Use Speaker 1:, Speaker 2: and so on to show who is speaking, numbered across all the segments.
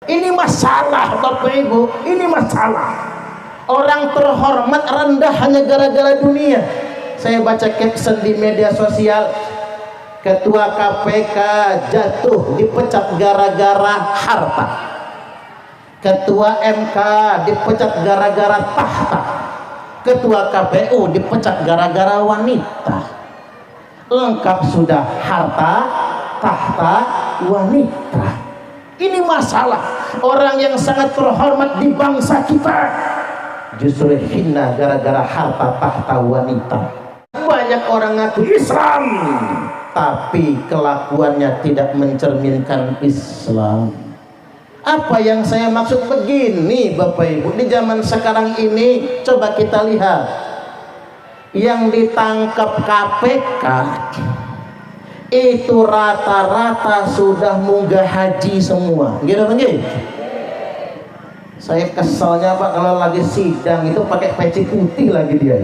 Speaker 1: Ini masalah Bapak Ibu, ini masalah. Orang terhormat rendah hanya gara-gara dunia. Saya baca caption di media sosial, Ketua KPK jatuh dipecat gara-gara harta, Ketua MK dipecat gara-gara tahta, Ketua KPU dipecat gara-gara wanita. Lengkap sudah, harta, tahta, wanita. Ini masalah. Orang yang sangat terhormat di bangsa kita justru hina gara-gara harta, tahta, wanita. Banyak orang ngaku Islam tapi kelakuannya tidak mencerminkan Islam. Apa yang saya maksud begini Bapak Ibu, di zaman sekarang ini coba kita lihat yang ditangkap KPK itu rata-rata sudah munggah haji semua, gitu kan? Saya keselnya Pak kalau lagi sidang itu pakai peci putih lagi dia.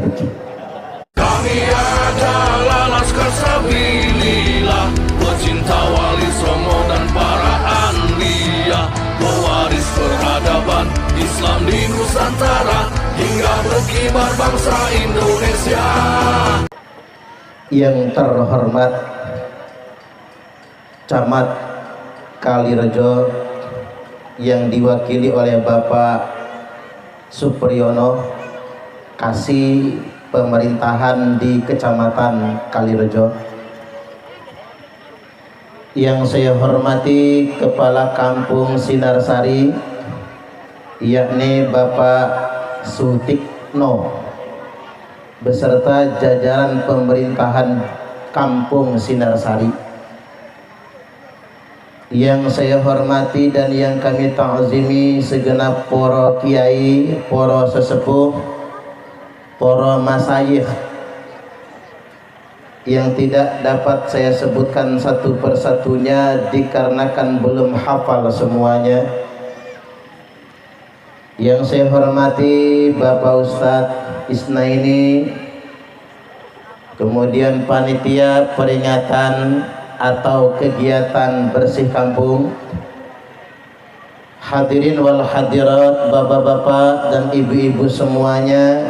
Speaker 2: Kami adalah Laskar Sabilillah, pecinta Wali Songo dan para anbiya, pewaris peradaban Islam di Nusantara hingga berkibar bangsa Indonesia.
Speaker 1: Yang terhormat Camat Kalirejo yang diwakili oleh Bapak Supriyono, Kasih Pemerintahan di Kecamatan Kalirejo. Yang saya hormati Kepala Kampung Sinarsari, yakni Bapak Sutikno beserta jajaran pemerintahan Kampung Sinarsari. Yang saya hormati dan yang kami ta'zimi segenap para kiai, para sesepuh, para masyayikh yang tidak dapat saya sebutkan satu persatunya dikarenakan belum hafal semuanya. Yang saya hormati Bapak Ustadz Isnaini, kemudian panitia peringatan atau kegiatan bersih kampung, hadirin wal hadirat, bapak-bapak dan ibu-ibu semuanya,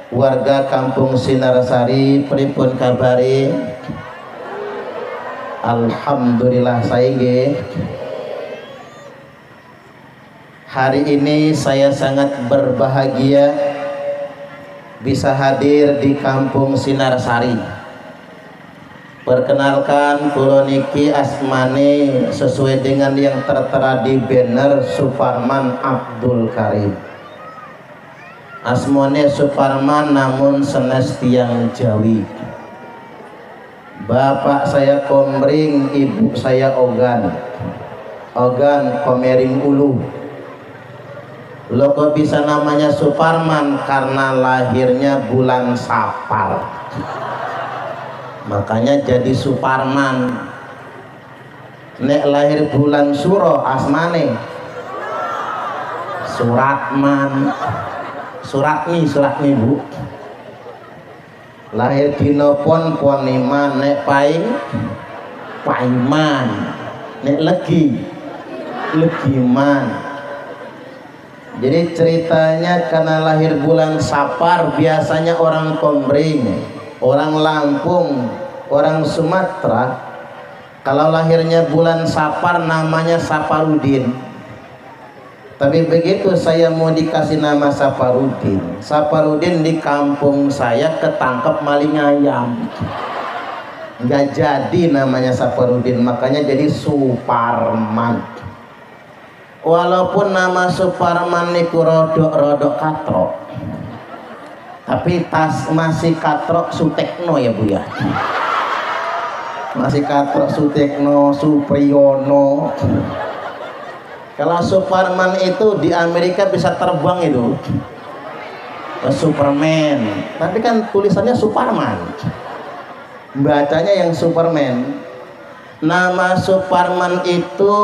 Speaker 1: warga Kampung Sinarsari, pripun kabari? Alhamdulillah saiki. Hari ini saya sangat berbahagia bisa hadir di Kampung Sinarsari. Perkenalkan, kula niki asmane sesuai dengan yang tertera di banner Suparman Abdul Karim. Asmane Suparman namun senes tiang Jawi. Bapak saya Komring, ibu saya Ogan. Ogan Komering Ulu. Lo kok bisa namanya Suparman? Karena lahirnya bulan Sapar, makanya jadi Suparman. Nek lahir bulan Suro asmane Suratman. Suratmi Bu. Lahir dino pon poniman, nek paing paiman, nek legiman. Jadi ceritanya karena lahir bulan Sapar, biasanya orang Komering, orang Lampung, orang Sumatera kalau lahirnya bulan Sapar namanya Saparudin. Tapi begitu saya mau dikasih nama Saparudin di kampung saya ketangkep maling ayam, nggak jadi namanya Saparudin, makanya jadi Suparman. Walaupun nama Suparman niku rodok katrok, tapi masih katrok Sutekno ya Bu ya, masih katrok Sutekno, Supriyono. Kalau Suparman itu di Amerika bisa terbang itu, Superman, tapi kan tulisannya Suparman, bacanya yang Superman. Nama Suparman itu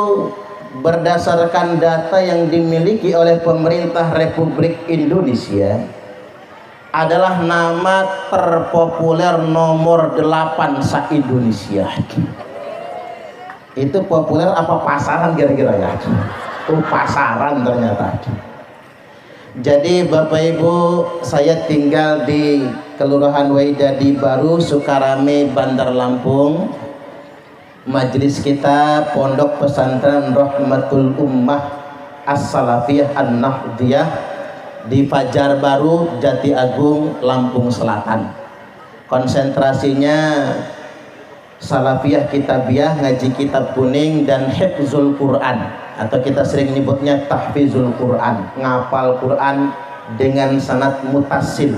Speaker 1: berdasarkan data yang dimiliki oleh pemerintah Republik Indonesia adalah nama terpopuler nomor 8 se-Indonesia. Itu populer apa pasaran kira-kira ya? pasaran ternyata. Jadi Bapak Ibu, saya tinggal di Kelurahan Waidadi Baru, Sukarame, Bandar Lampung. Majelis kita Pondok Pesantren Rahmatul Ummah As-Salafiyah An-Nahdiyah di Fajar Baru, Jati Agung, Lampung Selatan. Konsentrasinya Salafiyah Kitabiah, ngaji kitab kuning, dan hifzul Quran, atau kita sering nyebutnya tahfizul Quran, ngapal Quran dengan sanad mutasil,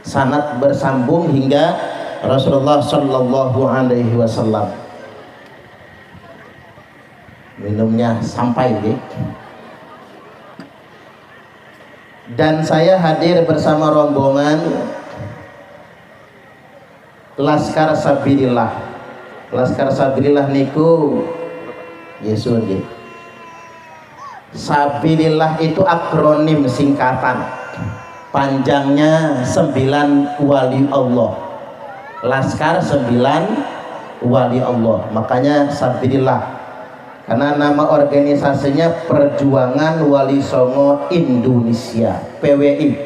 Speaker 1: sanad bersambung hingga Rasulullah Shallallahu Alaihi Wasallam. Minumnya sampai ya. Dan saya hadir bersama rombongan Laskar Sabilillah. Laskar Sabilillah niku Yesus nggih. Sabilillah itu akronim singkatan. Panjangnya 9 wali Allah. Laskar 9 wali Allah. Makanya Sabilillah. Karena nama organisasinya Perjuangan Wali Songo Indonesia, PWI,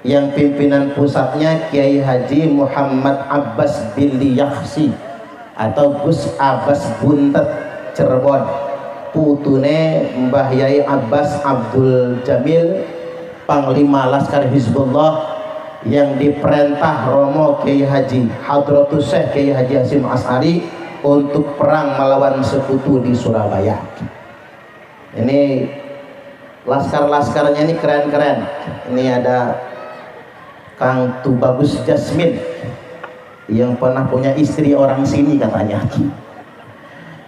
Speaker 1: yang pimpinan pusatnya Kiai Haji Muhammad Abbas Billy Yaksi atau Gus Abbas Buntet Cirebon, putune Mbah Yai Abbas Abdul Jamil, Panglima Laskar Hizbullah, yang diperintah Romo Kiai Haji Hadratus Syekh Kiai Haji Hasyim As'ari untuk perang melawan sekutu di Surabaya. Ini laskar-laskarnya ini keren-keren. Ini ada Kang Tubagus Jasmin yang pernah punya istri orang sini katanya.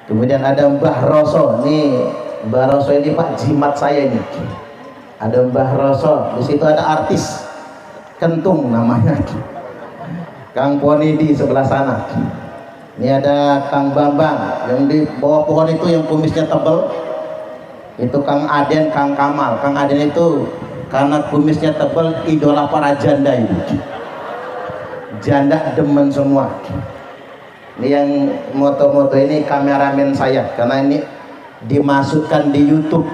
Speaker 1: Kemudian ada Mbah Roso. Ini Mbah Roso ini Pak jimat saya ini. Ada Mbah Roso. Di situ ada artis Kentung namanya. Kang Poni di sebelah sana. Ini ada Kang Bambang yang di bawah pohon itu yang kumisnya tebal. Itu Kang Aden, Kang Kamal. Kang Aden itu karena kumisnya tebal idola para janda itu. Janda demen semua. Ini yang moto-moto ini kameramen saya, karena ini dimasukkan di YouTube.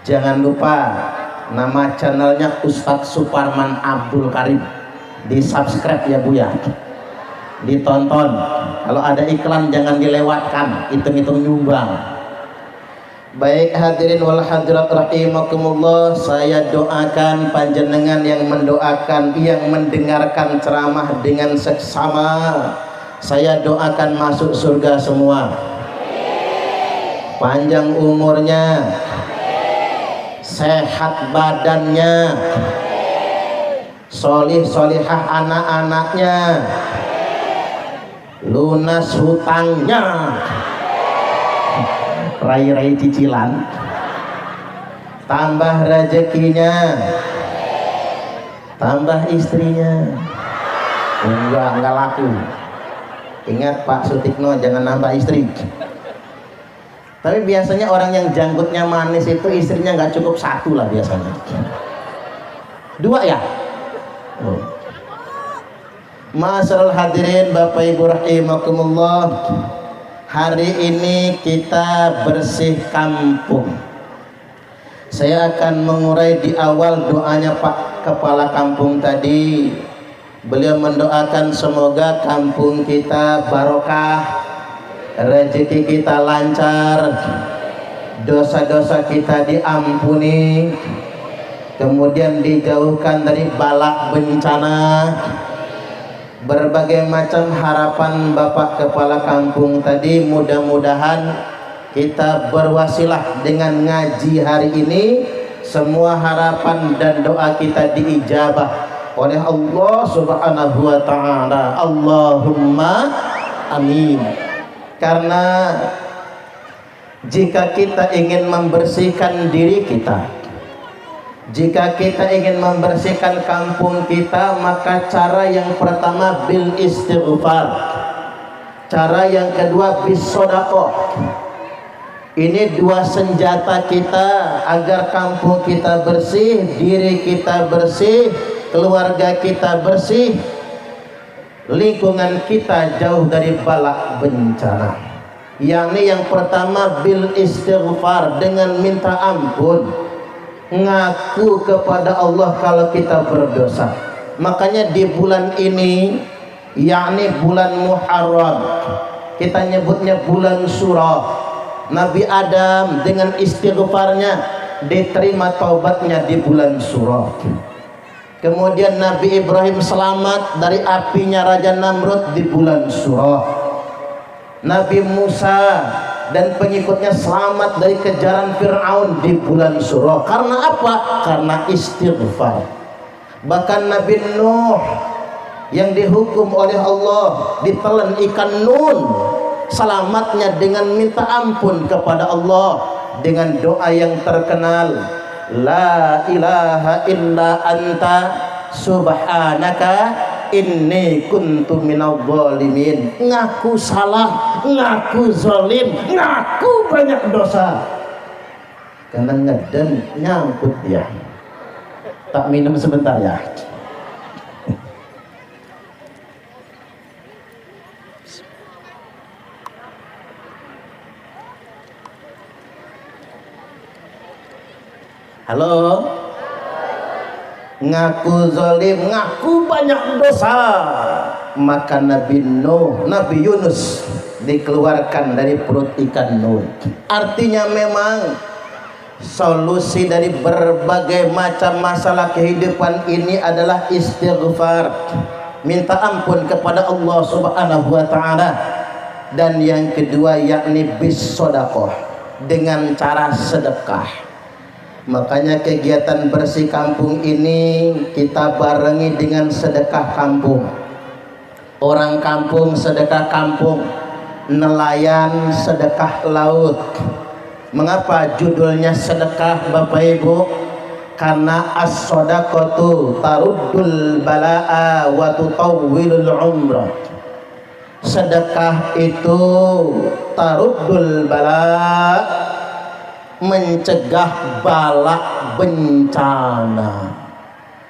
Speaker 1: Jangan lupa nama channelnya Ustadz Suparman Abdul Karim. Di subscribe ya Bu ya. Ditonton. Kalau ada iklan jangan dilewatkan, hitung-hitung nyumbang. Baik hadirin wal hadirat rahimakumullah, saya doakan panjenengan yang mendoakan, yang mendengarkan ceramah dengan seksama, saya doakan masuk surga semua. Panjang umurnya, sehat badannya, solih solihah anak-anaknya, lunas hutangnya, rai-rai cicilan, tambah rezekinya, tambah istrinya. Enggak laku. Ingat Pak Sutikno, jangan nambah istri. Tapi biasanya orang yang janggutnya manis itu istrinya nggak cukup satu lah biasanya. 2 ya. Ma'asyiral hadirin Bapak Ibu rahimakumullah, hari ini kita bersih kampung. Saya akan mengurai di awal doanya Pak Kepala Kampung tadi. Beliau mendoakan semoga kampung kita barokah, rezeki kita lancar, dosa-dosa kita diampuni, kemudian dijauhkan dari balak bencana. Berbagai macam harapan Bapak Kepala Kampung tadi, mudah-mudahan kita berwasilah dengan ngaji hari ini, semua harapan dan doa kita diijabah oleh Allah Subhanahu wa ta'ala. Allahumma amin. Karena jika kita ingin membersihkan diri kita, jika kita ingin membersihkan kampung kita, maka cara yang pertama bil istighfar, cara yang kedua bis sedekah. Ini 2 senjata kita agar kampung kita bersih, diri kita bersih, keluarga kita bersih, lingkungan kita jauh dari balak bencana. yakni yang pertama bil istighfar, dengan minta ampun, ngaku kepada Allah kalau kita berdosa. Makanya di bulan ini, yakni bulan Muharram, kita nyebutnya bulan surah, Nabi Adam dengan istighfarnya diterima taubatnya di bulan surah. Kemudian Nabi Ibrahim selamat dari apinya Raja Namrud di bulan surah. Nabi Musa dan pengikutnya selamat dari kejaran Fir'aun di bulan surah. Karena apa? Karena istighfar. Bahkan Nabi Nuh yang dihukum oleh Allah ditelan ikan Nun, selamatnya dengan minta ampun kepada Allah dengan doa yang terkenal, la ilaha illa anta subhanaka inni kuntu minadh dhalimin. Ngaku salah, ngaku zalim, ngaku banyak dosa, karena ngeden nyangkut dia. Tak minum sebentar ya. Halo, ngaku zalim, ngaku banyak dosa, maka Nabi Nuh, Nabi Yunus dikeluarkan dari perut ikan Nun. Artinya memang solusi dari berbagai macam masalah kehidupan ini adalah istighfar, minta ampun kepada Allah Subhanahu wa taala. Dan yang kedua yakni bis sedekah, dengan cara sedekah. Makanya kegiatan bersih kampung ini kita barengi dengan sedekah kampung. Orang kampung sedekah kampung, nelayan sedekah laut. Mengapa judulnya sedekah Bapak Ibu? Karena as-sadaqatu taruddul balaa wa tutawwilul umrah. Sedekah itu taruddul balaa, mencegah bala bencana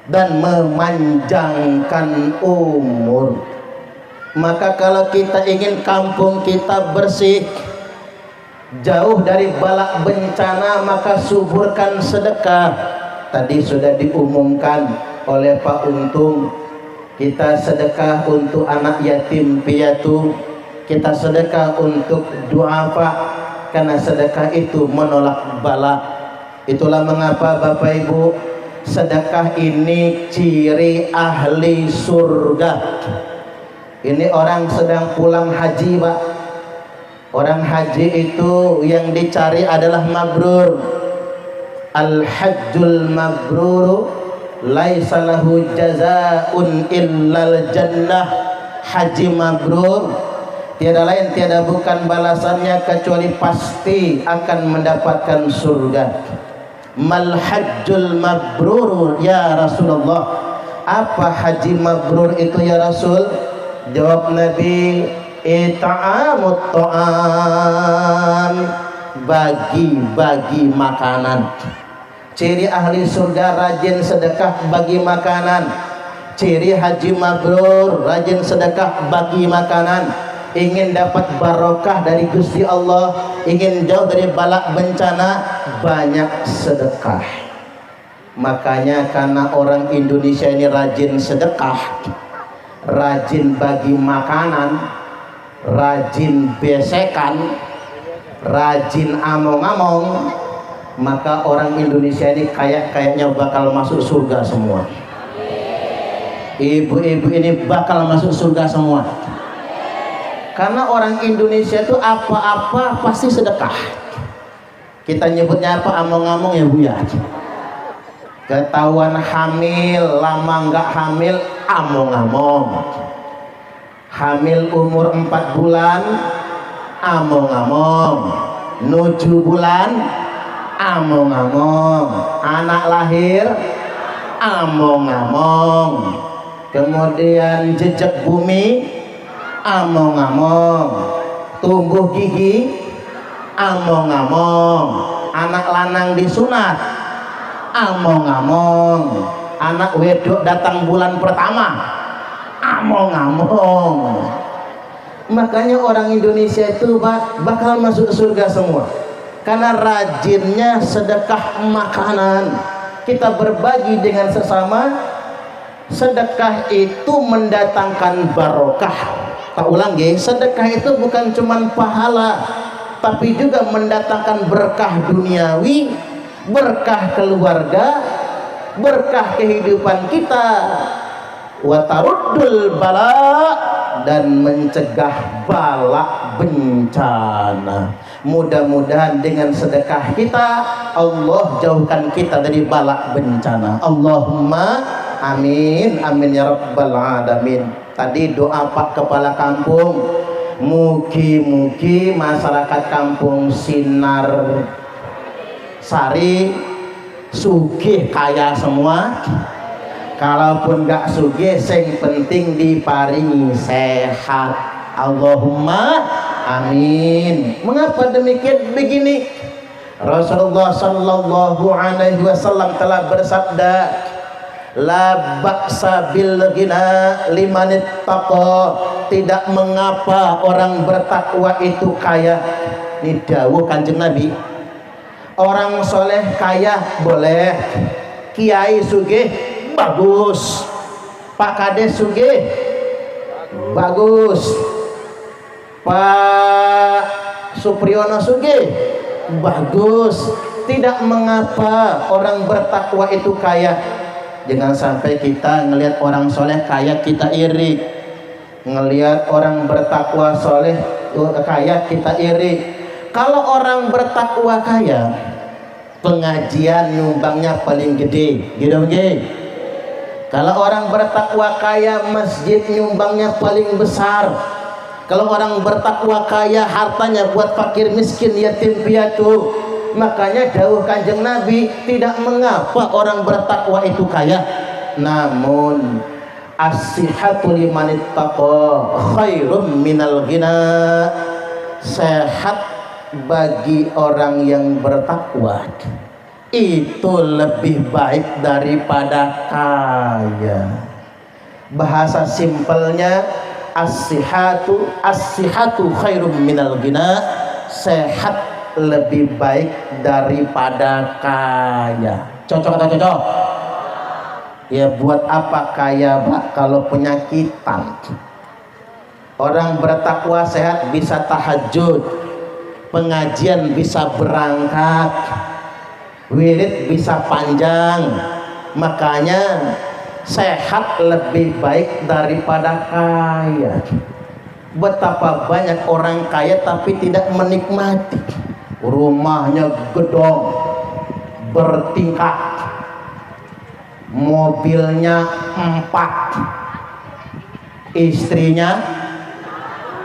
Speaker 1: dan memanjangkan umur. Maka kalau kita ingin kampung kita bersih, jauh dari bala bencana, maka suburkan sedekah. Tadi sudah diumumkan oleh Pak Untung, kita sedekah untuk anak yatim piatu, kita sedekah untuk duafa, karena sedekah itu menolak bala. Itulah mengapa Bapak Ibu, sedekah ini ciri ahli surga. Ini orang sedang pulang haji Pak. Orang haji itu yang dicari adalah mabrur. Al-hajjul mabrur laisa lahu jazaa'un illal jannah. Haji mabrur tiada lain tiada bukan balasannya kecuali pasti akan mendapatkan surga. Mal hajjul mabrur ya Rasulullah. Apa haji mabrur itu ya Rasul? Jawab Nabi, it'amut ta'am, bagi-bagi makanan. Ciri ahli surga rajin sedekah bagi makanan. Ciri haji mabrur rajin sedekah bagi makanan. Ingin dapat barokah dari Gusti Allah, ingin jauh dari balak bencana, banyak sedekah. Makanya karena orang Indonesia ini rajin sedekah, rajin bagi makanan, rajin besekan, rajin among-among, maka orang Indonesia ini kayaknya bakal masuk surga semua. Ibu-ibu ini bakal masuk surga semua. Karena orang Indonesia itu apa-apa pasti sedekah. Kita nyebutnya apa? Among-among ya Bu ya. Ketahuan hamil, lama nggak hamil, among-among. Hamil umur 4 bulan, among-among. 7 bulan, among-among. Anak lahir, among-among. Kemudian jejak bumi, among-among. Tumbuh gigi, among-among. Anak lanang disunat, among-among. Anak wedok datang bulan pertama, among-among. Makanya orang Indonesia itu bakal masuk surga semua karena rajinnya sedekah makanan. Kita berbagi dengan sesama. Sedekah itu mendatangkan barokah. Tak ulang ya, sedekah itu bukan cuman pahala, tapi juga mendatangkan berkah duniawi, berkah keluarga, berkah kehidupan kita, wa taruddul bala, dan mencegah bala bencana. Mudah-mudahan dengan sedekah kita Allah jauhkan kita dari bala bencana. Allahumma amin, amin ya rabbal alamin. Tadi doa Pak Kepala Kampung, mugi-mugi masyarakat kampung Sinar Sari sugih kaya semua. Kalaupun gak sugih, yang penting diparingi sehat. Allahumma amin. Mengapa demikian begini? Rasulullah sallallahu alaihi wasallam telah bersabda, la ba'sa bil ghina liman ittaqa. Tidak mengapa orang bertakwa itu kaya. Ini dawuh Kanjeng Nabi. Orang soleh kaya boleh, kiai sugih bagus, Pak Kades sugih bagus, Pak Supriyono sugih bagus. Tidak mengapa orang bertakwa itu kaya. Jangan sampai kita ngelihat orang soleh kaya kita iri, ngelihat orang bertakwa soleh kaya kita iri. Kalau orang bertakwa kaya, pengajian nyumbangnya paling gede, gitu nggih? Kalau orang bertakwa kaya, masjid nyumbangnya paling besar. Kalau orang bertakwa kaya, hartanya buat fakir miskin yatim piatu. Makanya dawuh Kanjeng Nabi, tidak mengapa orang bertakwa itu kaya, namun as-sihhatu liman ittaqa khairum minal ghina. Sehat bagi orang yang bertakwa itu lebih baik daripada kaya. Bahasa simpelnya as-sihhatu khairum minal ghina. Sehat lebih baik daripada kaya. Cocok atau cocok? Ya, buat apa kaya Pak kalau penyakitan? Orang bertakwa sehat bisa tahajud, pengajian bisa berangkat, wirid bisa panjang. Makanya sehat lebih baik daripada kaya. Betapa banyak orang kaya tapi tidak menikmati. Rumahnya gedong, bertingkat, mobilnya 4, istrinya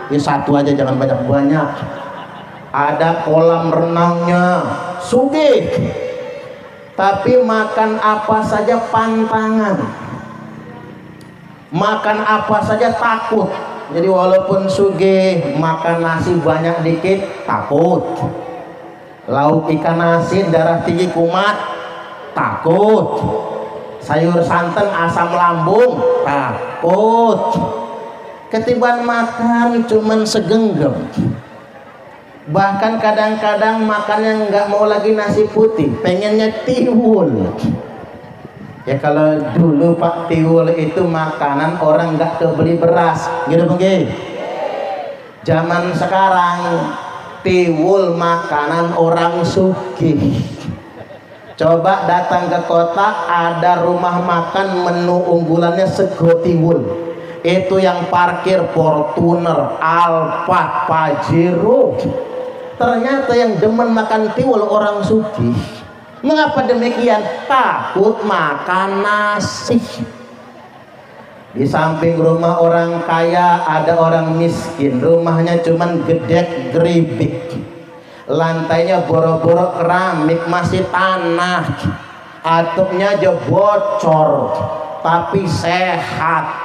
Speaker 1: ya 1 aja, jangan banyak-banyak. Ada kolam renangnya, sugih, tapi makan apa saja pantangan, makan apa saja takut. Jadi walaupun sugih, makan nasi banyak dikit takut, lauk ikan asin darah tinggi kumat takut, sayur santan asam lambung takut. Ketiban makan cuman segenggam. Bahkan kadang-kadang makannya nggak mau lagi nasi putih, pengennya tiwul. Ya kalau dulu Pak, tiwul itu makanan orang nggak kebeli beras, gitu mungkin. Zaman sekarang tiwul makanan orang sugih. Coba datang ke kota, ada rumah makan menu unggulannya sego tiwul. Itu yang parkir Fortuner, Alphard, Pajero. Ternyata yang demen makan tiwul orang sugih. Mengapa demikian? Takut makan nasi. Di samping rumah orang kaya ada orang miskin, rumahnya cuman gedek geribik, lantainya boro-boro keramik, masih tanah, atapnya aja bocor, tapi sehat,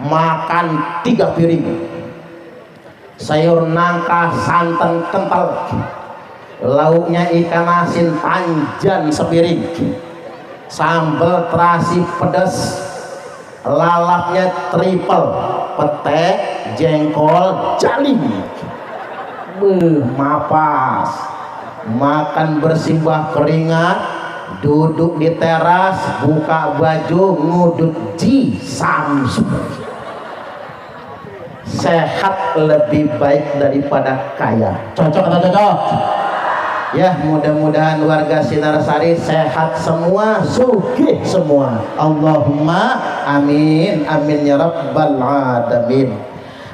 Speaker 1: makan 3 piring, sayur nangka santan kental, lauknya ikan asin panjang sepiring, sambal terasi pedas, lalapnya triple, pete, jengkol jaling. Mapas, makan bersimbah keringat, duduk di teras, buka baju, ngudut ji Samsung. Sehat lebih baik daripada kaya. Cocok atau cocok? Ya, mudah-mudahan warga Sinarsari sehat semua, sugih semua. Allahumma amin, amin ya rabbal alamin.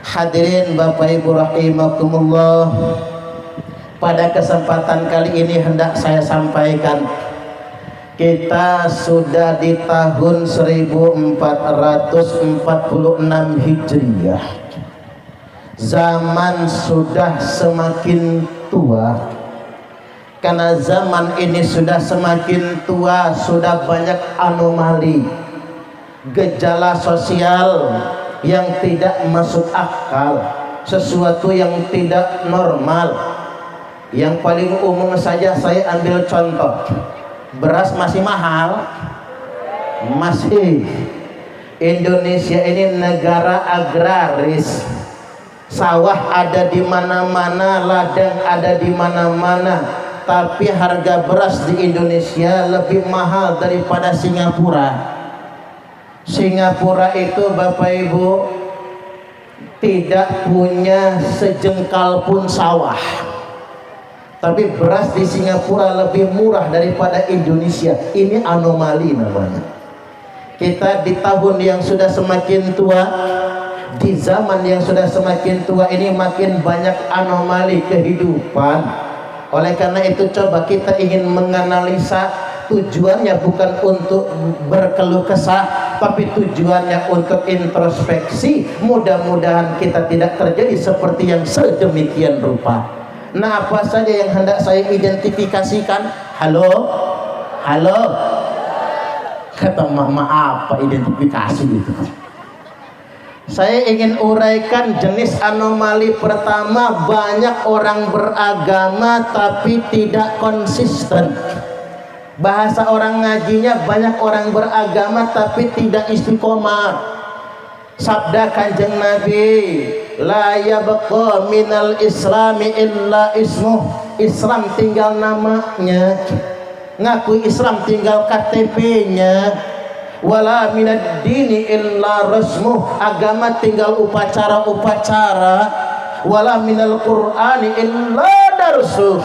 Speaker 1: Hadirin Bapak Ibu rahimakumullah, pada kesempatan kali ini hendak saya sampaikan, kita sudah di tahun 1446 Hijriah. Zaman sudah semakin tua. Karena zaman ini sudah semakin tua, sudah banyak anomali, gejala sosial yang tidak masuk akal, sesuatu yang tidak normal. Yang paling umum saja saya ambil contoh, beras masih mahal, masih. Indonesia ini negara agraris, sawah ada di mana-mana, ladang ada di mana-mana. Tapi harga beras di Indonesia lebih mahal daripada Singapura. Singapura itu Bapak Ibu tidak punya sejengkal pun sawah, tapi beras di Singapura lebih murah daripada Indonesia. Ini anomali namanya. Kita di tahun yang sudah semakin tua, di zaman yang sudah semakin tua ini, makin banyak anomali kehidupan. Oleh karena itu coba kita ingin menganalisa, tujuannya bukan untuk berkeluh kesah, tapi tujuannya untuk introspeksi. Mudah-mudahan kita tidak terjadi seperti yang sedemikian rupa. Nah, apa saja yang hendak saya identifikasikan? Halo? Halo? Kata mama apa identifikasi itu? Saya ingin uraikan jenis anomali pertama, banyak orang beragama tapi tidak konsisten. Bahasa orang ngajinya, banyak orang beragama tapi tidak istiqomah. Sabda Kanjeng Nabi, la yabqa minal islami illa ismuh. Islam tinggal namanya, ngaku Islam tinggal KTP-nya. Wala minad dini illa rasmuh, agama tinggal upacara-upacara. Wala minal qur'ani illa darsuh,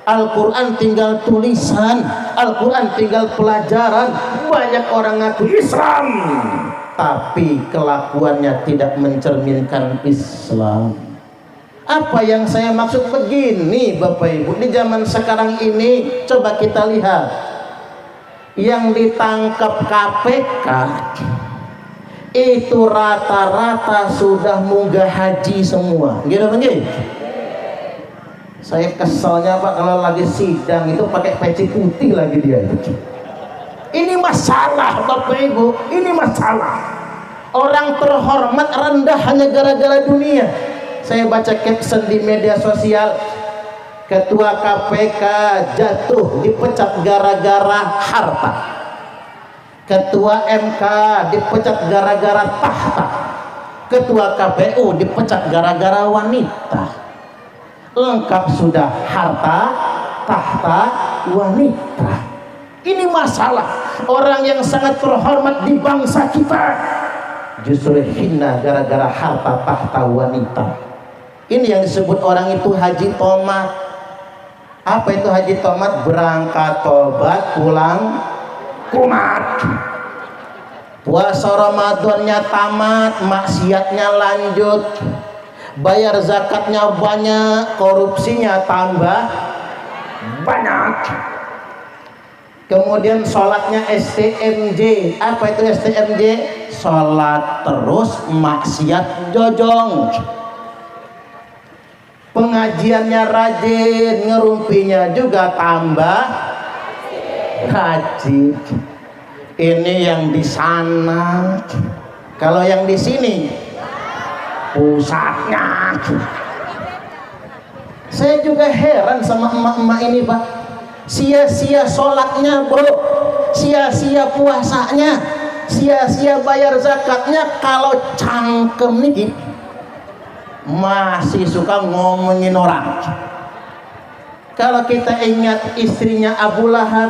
Speaker 1: Al-Quran tinggal tulisan, Al-Quran tinggal pelajaran. Banyak orang ngaku Islam tapi kelakuannya tidak mencerminkan Islam. Apa yang saya maksud begini Bapak Ibu, di zaman sekarang ini coba kita lihat, yang ditangkap KPK itu rata-rata sudah munggah haji semua, gitu kan? Saya keselnya Pak, kalau lagi sidang itu pakai peci putih lagi dia. Ini masalah Bapak Ibu, ini masalah. Orang terhormat rendah hanya gara-gara dunia. Saya baca caption di media sosial, Ketua KPK jatuh dipecat gara-gara harta. Ketua MK dipecat gara-gara tahta. Ketua KPU dipecat gara-gara wanita. Lengkap sudah, harta, tahta, wanita. Ini masalah. Orang yang sangat terhormat di bangsa kita justru hina gara-gara harta, tahta, wanita. Ini yang disebut orang itu haji tomat. Apa itu haji tomat? Berangkat tobat, pulang kumat. Puasa Ramadannya tamat, maksiatnya lanjut. Bayar zakatnya banyak, korupsinya tambah banyak. Kemudian sholatnya STMJ. Apa itu STMJ? Sholat terus, maksiat jojong. Pengajiannya rajin, ngerumpinya juga tambah rajin. Ini yang di sana. Kalau yang di sini pusatnya. Saya juga heran sama emak-emak ini Pak. Sia-sia sholatnya bro, sia-sia puasanya, sia-sia bayar zakatnya. Kalau cangkem nih masih suka ngomongin orang. Kalau kita ingat istrinya Abu Lahab,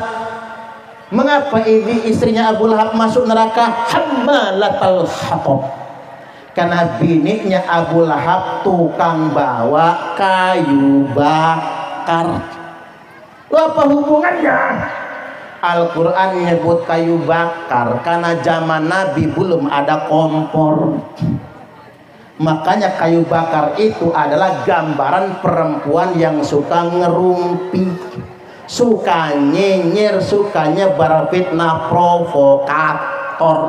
Speaker 1: mengapa ini istrinya Abu Lahab masuk neraka? Hammalatal hatab. Karena bininya Abu Lahab tukang bawa kayu bakar. Apa hubungannya? Al-Quran menyebut kayu bakar karena zaman Nabi belum ada kompor. Makanya kayu bakar itu adalah gambaran perempuan yang suka ngerumpi, suka nyinyir, sukanya berfitnah, provokator.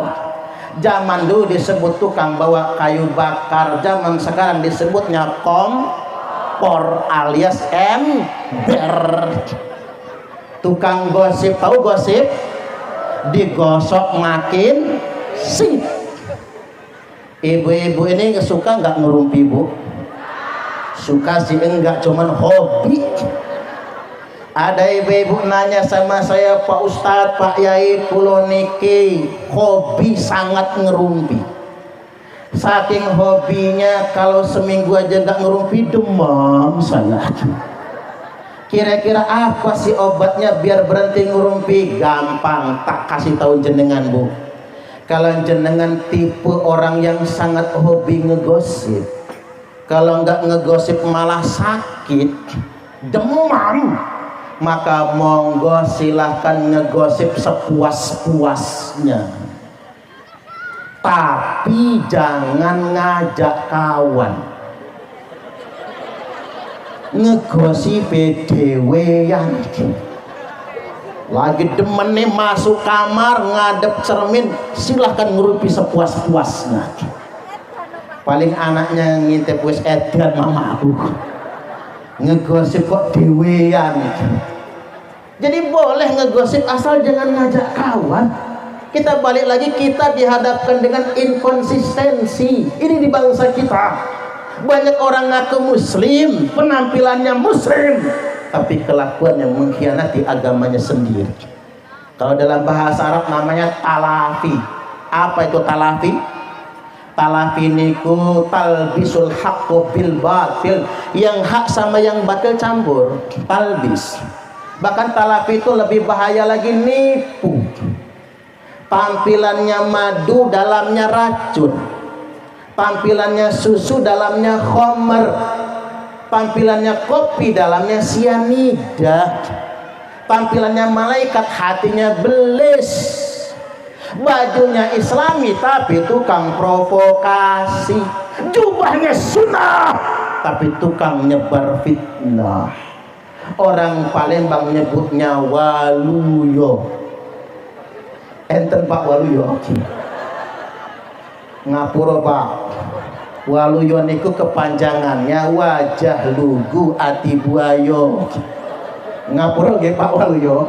Speaker 1: Zaman dulu disebut tukang bawa kayu bakar, zaman sekarang disebutnya kompor alias ember. Tukang gosip, tahu gosip? Digosok makin sip. Ibu-ibu ini suka nggak ngerumpi, Bu? Suka sih enggak, cuman hobi. Ada ibu-ibu nanya sama saya, Pak Ustadz, Pak Yai, kulo niki hobi sangat ngerumpi. Saking hobinya kalau seminggu aja nggak ngerumpi demam saya. Kira-kira apa sih obatnya biar berhenti ngerumpi? Gampang, tak kasih tahu jenengan, Bu. Kalau jenengan tipe orang yang sangat hobi ngegosip, kalau nggak ngegosip malah sakit, demam, maka monggo silahkan ngegosip sepuas-puasnya. Tapi jangan ngajak kawan. Ngegosip dewean. Lagi demen nih masuk kamar ngadep cermin, silahkan ngerupi sepuas-puasnya. Paling anaknya ngintip wis edan mama aku. Ngegosip kok dewean. Jadi boleh ngegosip asal jangan ngajak kawan. Kita balik lagi, kita dihadapkan dengan inkonsistensi. Ini di bangsa kita. Banyak orang ngaku muslim, penampilannya muslim, tapi kelakuannya mengkhianati agamanya sendiri. Kalau dalam bahasa Arab namanya talafi. Apa itu talafi? Talafi niku talbisul haqqu bil batil, yang hak sama yang batil campur, talbis. Bahkan talafi itu lebih bahaya lagi, nipu. Tampilannya madu, dalamnya racun. Tampilannya susu, dalamnya khamr. Tampilannya kopi, dalamnya sianida. Tampilannya malaikat, hatinya belis. Bajunya islami tapi tukang provokasi. Jubahnya sunnah tapi tukang nyebar fitnah. Orang Palembang nyebutnya waluyo. Enten Pak waluyo? Ngapura Pak. Waluyo niku kepanjangannya wajah lugu ati buayo. Ngapura nggih Pak waluyo?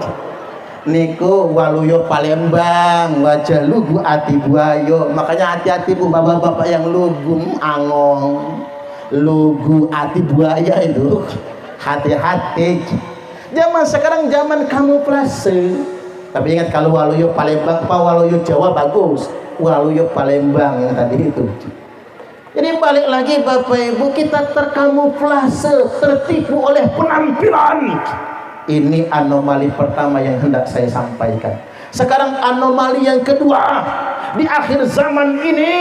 Speaker 1: Niku waluyo Palembang, wajah lugu ati buayo. Makanya hati-hati Bu bapak-bapak yang lugu angong, lugu ati buaya itu. Hati-hati. Zaman sekarang zaman kamuflase. Tapi ingat, kalau waluyo Palembang, Pak waluyo Jawa bagus. Waluyo Palembang yang tadi itu. Jadi balik lagi Bapak Ibu, kita terkamuflase, tertipu oleh penampilan. Ini anomali pertama yang hendak saya sampaikan. Sekarang anomali yang kedua, di akhir zaman ini,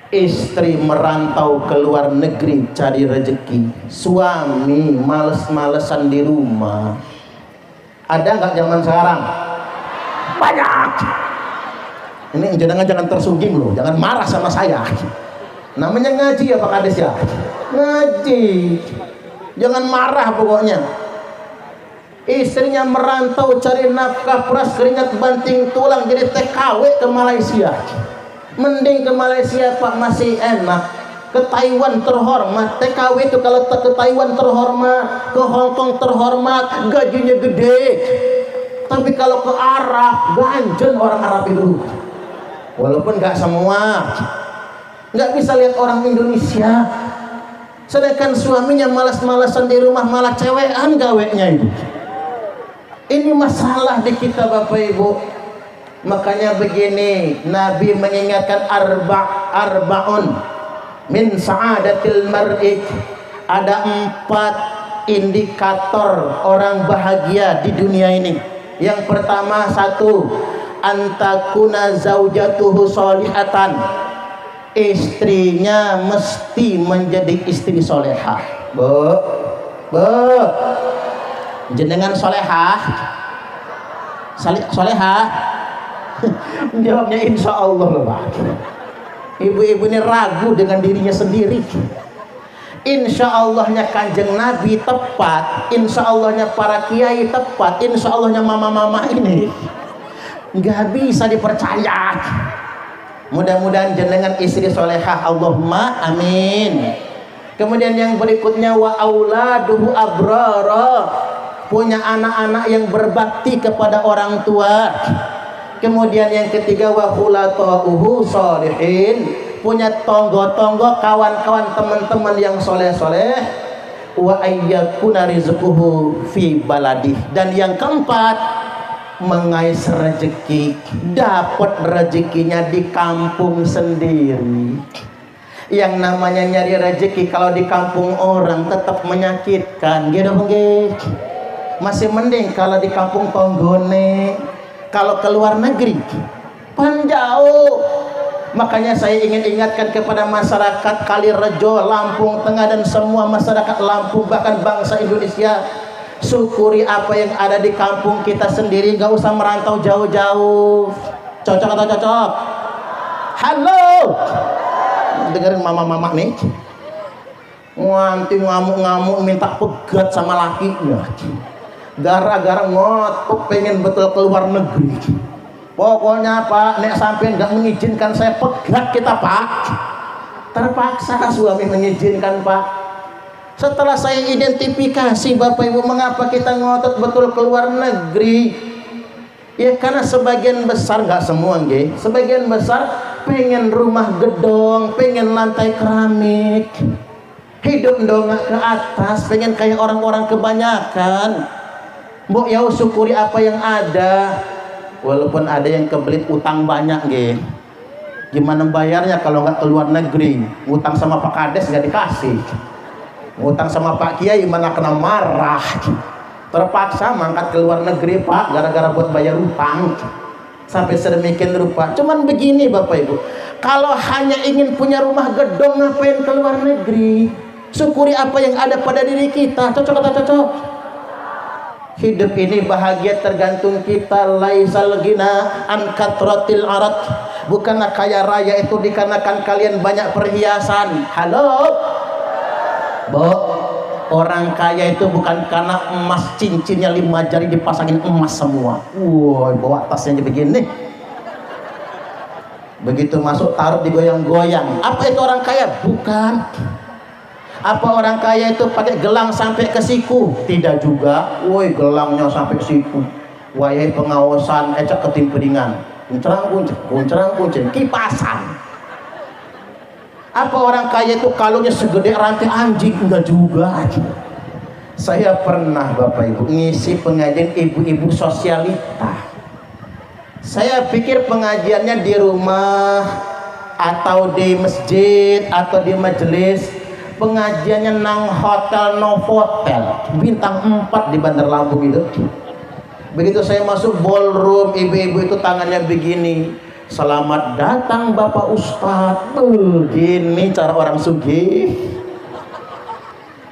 Speaker 1: istri merantau ke luar negeri cari rezeki, suami males-malesan di rumah. Ada nggak zaman sekarang? Banyak. Ini jangan tersungging loh, jangan marah sama saya. Namanya ngaji ya Pak Kades ya, ngaji. Jangan marah pokoknya. Istrinya merantau cari nafkah, peras keringat banting tulang, jadi TKW ke Malaysia. Mending ke Malaysia Pak, masih enak. Ke Taiwan terhormat. TKW itu kalau ke Taiwan terhormat, ke Hongkong terhormat, gajinya gede. Tapi kalau ke Arab, ganjen orang Arab itu. Walaupun nggak semua, nggak bisa lihat orang Indonesia. Sedangkan suaminya malas-malasan di rumah, malah cewekan gaweknya itu. Ini masalah di kita Bapak Ibu. Makanya begini, Nabi mengingatkan arba'un. min sa'adatil mar'i, ada 4 indikator orang bahagia di dunia ini. Yang pertama, 1, antakuna zaujatuhu solihatan, istrinya mesti menjadi istri solehah. Bu, jenengan solehah? Solehah? Jawabnya insya Allah loh Pak. Ibu-ibu ini ragu dengan dirinya sendiri. Insya Allahnya kanjeng Nabi tepat, insya Allahnya para kiai tepat, insya Allahnya mama-mama ini nggak bisa dipercaya. Mudah-mudahan jenengan istri solehah, Allahumma amin. Kemudian yang berikutnya, wa auladuhu abrara, punya anak-anak yang berbakti kepada orang tua. Kemudian yang ketiga, wa khulatauhu sholihin, punya tonggo-tonggo, kawan-kawan, teman-teman yang soleh-soleh. Wa ayyakuna rizquhu fi baladih, dan yang keempat, mengais rezeki, dapat rezekinya di kampung sendiri. Yang namanya nyari rezeki kalau di kampung orang tetap menyakitkan, gitu nggih. Masih mending kalau di kampung tonggone. Kalau keluar negeri pan jauh. Makanya saya ingin ingatkan kepada masyarakat Kalirejo, Lampung Tengah, dan semua masyarakat Lampung, bahkan bangsa Indonesia, syukuri apa yang ada di kampung kita sendiri, gak usah merantau jauh-jauh. Cocok atau cocok? Halo, dengerin mama-mama nih, nganti ngamuk-ngamuk minta pegat sama lakinya, gara-gara ngotot pengen betul keluar negeri. Pokoknya Pak, nek sampai nggak mengizinkan saya pegat kita Pak. Terpaksa suami mengizinkan Pak. Setelah saya identifikasi Bapak Ibu, mengapa kita ngotot betul keluar negeri? Ya karena sebagian besar, nggak semua nggih, sebagian besar pengen rumah gedong, pengen lantai keramik, hidup dongak ke atas, pengen kayak orang-orang kebanyakan. Mbok ya syukuri apa yang ada. Walaupun ada yang kebelit utang banyak nggih. Gimana bayarnya kalau nggak keluar negeri? Utang sama Pak Kades nggak dikasih. Utang sama Pak Kiai mana kena marah. Terpaksa mangkat keluar negeri Pak, gara-gara buat bayar utang. Sampai sedemikian rupa. Cuman begini Bapak Ibu, kalau hanya ingin punya rumah gedong, ngapain keluar negeri? Syukuri apa yang ada pada diri kita. Cocok atau cocok? Hidup ini bahagia tergantung kita. Laisal ghina an katratil arat, bukanlah kaya raya itu dikarenakan kalian banyak perhiasan. Halo Bu, orang kaya itu bukan karena emas cincinnya 5 jari dipasangin emas semua. Wah, bawa tasnya begini, begitu masuk taruh digoyang-goyang. Apa itu orang kaya? Bukan. Apa orang kaya itu pakai gelang sampai ke siku? Tidak juga. Woi, gelangnya sampai siku. Wahai pengawasan, ecak ketimperingan. Kuncerang-kuncing, kipasan. Apa orang kaya itu kalungnya segede rantai anjing? Enggak juga. Saya pernah Bapak Ibu ngisi pengajian ibu-ibu sosialita. Saya pikir pengajiannya di rumah atau di masjid atau di majelis. Pengajiannya nang hotel Novotel bintang 4 di Bandar Lampung itu. Begitu saya masuk ballroom, ibu-ibu itu tangannya begini, selamat datang Bapak Ustadz. Gini cara orang sugih.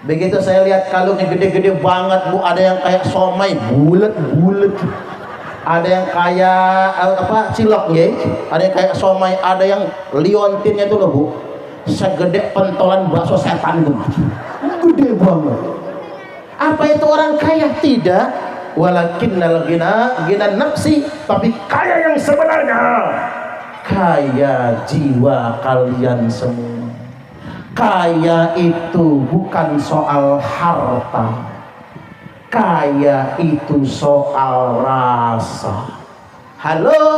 Speaker 1: Begitu saya lihat kalungnya gede-gede banget Bu, ada yang kayak somai bulet-bulet, ada yang kayak apa cilok ya, ada yang kayak somai, ada yang liontinnya itu loh Bu, segede pentolan bakso setan itu, gede banget. Apa itu orang kaya? Tidak. Walakinnal ghina nafsi, tapi kaya yang sebenarnya kaya jiwa kalian semua. Kaya itu bukan soal harta, kaya itu soal rasa. Halo,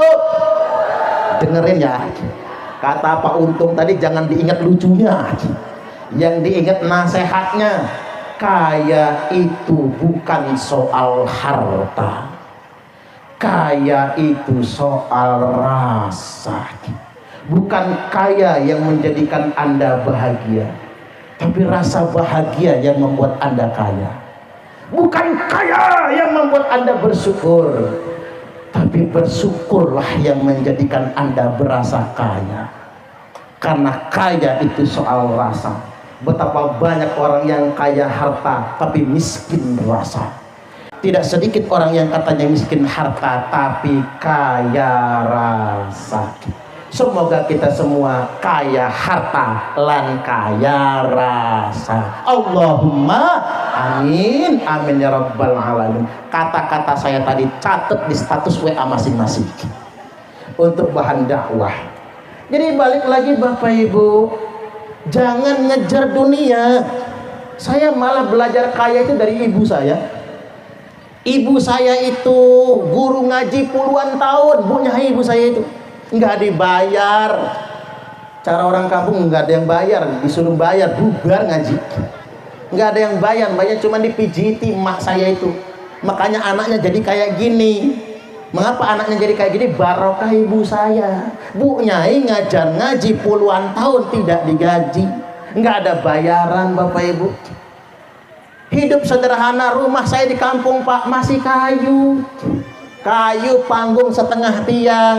Speaker 1: dengerin ya. Kata Pak Untung tadi, jangan diingat lucunya, yang diingat nasihatnya. Kaya itu bukan soal harta, kaya itu soal rasa. Bukan kaya yang menjadikan Anda bahagia, tapi rasa bahagia yang membuat Anda kaya. Bukan kaya yang membuat Anda bersyukur, tapi bersyukurlah yang menjadikan Anda berasa kaya. Karena kaya itu soal rasa. Betapa banyak orang yang kaya harta tapi miskin rasa. Tidak sedikit orang yang katanya miskin harta tapi kaya rasa. Semoga kita semua kaya harta lan kaya rasa. Allahumma amin, amin ya rabbal alamin. Kata-kata saya tadi catat di status WA masing-masing untuk bahan dakwah. Jadi balik lagi Bapak Ibu, jangan ngejar dunia. Saya malah belajar kaya itu dari ibu saya. Ibu saya itu guru ngaji puluhan tahun, punya ibu saya itu nggak dibayar. Cara orang kampung nggak ada yang bayar, disuruh bayar bubar ngaji. Nggak ada yang bayar, banyak cuma dipijiti mak saya itu. Makanya anaknya jadi kayak gini. Mengapa anaknya jadi kayak gini? Barokah ibu saya. Bu Nyai ngajar ngaji puluhan tahun tidak digaji, nggak ada bayaran Bapak Ibu. Hidup sederhana, rumah saya di kampung Pak masih kayu panggung setengah tiang,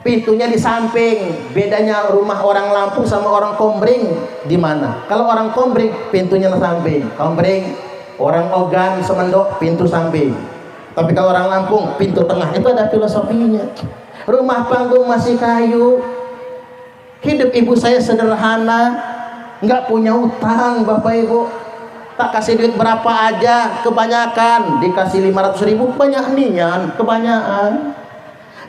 Speaker 1: pintunya di samping. Bedanya rumah orang Lampung sama orang Kombring di mana? Kalau orang Kombring pintunya di samping, Kombring. Orang Ogan Semendok pintu samping. Tapi kalau orang Lampung pintu tengah. Itu ada filosofinya. Rumah panggung masih kayu. Hidup ibu saya sederhana, nggak punya utang Bapak Ibu. Tak kasih duit berapa aja, kebanyakan dikasih 500.000, banyak nian, kebanyakan.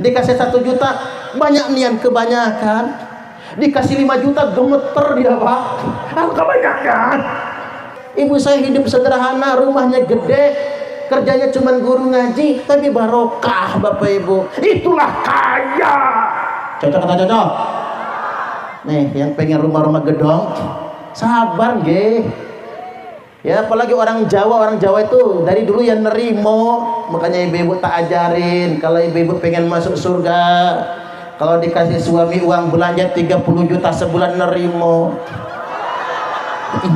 Speaker 1: Dikasih 1 juta, banyak nian, kebanyakan. Dikasih 5 juta, gemeter dia Pak, kebanyakan. Ibu saya hidup sederhana, rumahnya gede, kerjanya cuma guru ngaji, tapi barokah Bapak Ibu. Itulah kaya. Cocok atau cocok? Nih, yang pengen rumah-rumah gedong, sabar nggih. Ya, apalagi orang Jawa itu dari dulu yang nerimo. Makanya ibu-ibu tak ajarin kalau ibu-ibu pengen masuk surga, kalau dikasih suami uang belanja 30 juta sebulan nerimo.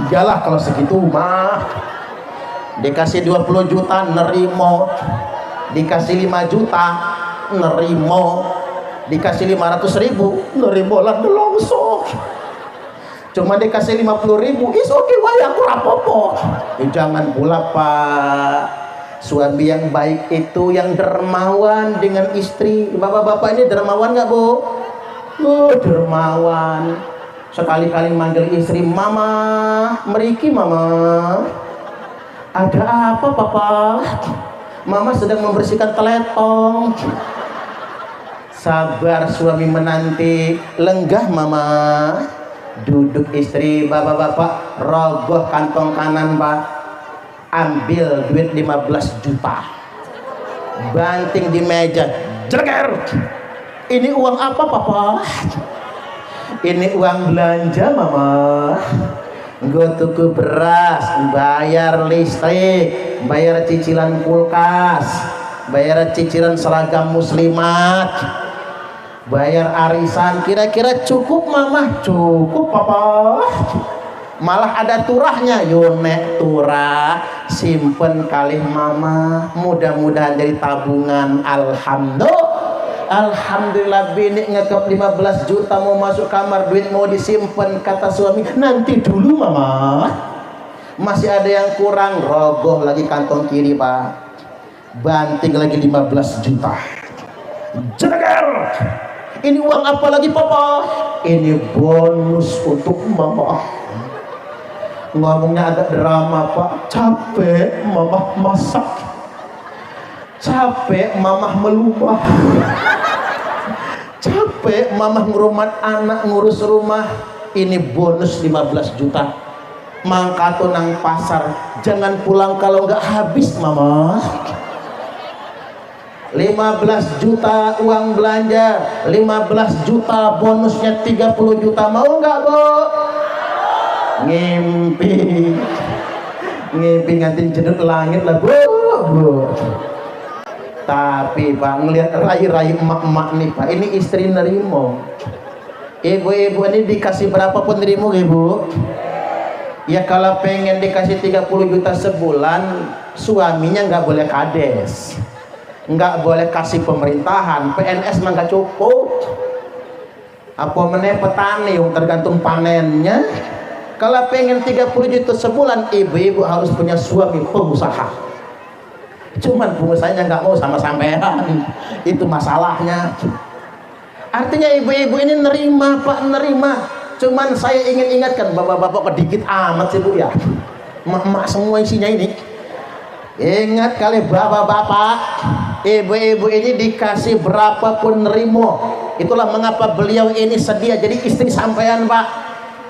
Speaker 1: Iyalah kalau segitu mah. Dikasih 20 juta nerimo, dikasih 5 juta nerimo, dikasih 500.000 nerimo lah delongso. Cuma dikasih 50.000, is oke wae aku rapopo. Jangan pula Pak. Suami yang baik itu yang dermawan dengan istri. Bapak-bapak ini dermawan nggak Bu? Oh, dermawan. Sekali-kali manggil istri, Mama, meriki Mama. Ada apa Papa? Mama sedang membersihkan teletong. Sabar suami menanti, lenggah Mama. Duduk istri, bapak-bapak, rogoh kantong kanan Pak, ambil duit 15 juta, banting di meja, jeleker. Ini uang apa Papa? Ini uang belanja Mama. Gue tuku beras, bayar listrik, bayar cicilan kulkas, bayar cicilan seragam muslimat, bayar arisan. Kira-kira cukup Mama? Cukup Papa. Malah ada turahnya. Yo nek turah simpen kalih Mama, mudah-mudahan jadi tabungan. Alhamdulillah bini ngekep 15 juta mau masuk kamar, duit mau disimpan. Kata suami, nanti dulu Mama, masih ada yang kurang. Rogoh lagi kantong kiri Pak, banting lagi 15 juta, jeger. Ini uang apa lagi Papa? Ini bonus untuk Mama. Ngomongnya agak drama Pak. Capek Mama masak, capek Mama melumah, capek Mama ngurumat anak, ngurus rumah. Ini bonus 15 juta. Mangkato nang pasar, jangan pulang kalau nggak habis Mama. 15 juta uang belanja, 15 juta bonusnya 30 juta. Mau nggak Bu? Ngimpi ngantin jedut langit lah Bu. Tapi Pak, ngelihat rai-rai emak-emak nih Pak, ini istri nerimo. Ibu-ibu ini dikasih berapapun nerimo ibu. Ya kalau pengen dikasih 30 juta sebulan, suaminya nggak boleh kades, nggak boleh kasih pemerintahan, PNS mah nggak cukup. Apa meneh petani yang tergantung panennya. Kalau pengen 30 juta sebulan, ibu-ibu harus punya suami pengusaha. Cuman pengusahanya nggak mau sama sampean, itu masalahnya. Artinya ibu-ibu ini nerima Pak, nerima. Cuman saya ingin ingatkan bapak-bapak kedikit amat sih Bu ya, emak-emak semua isinya ini. Ingat kali bapak-bapak, ibu-ibu ini dikasih berapapun nerimo. Itulah mengapa beliau ini sedia jadi istri sampean Pak.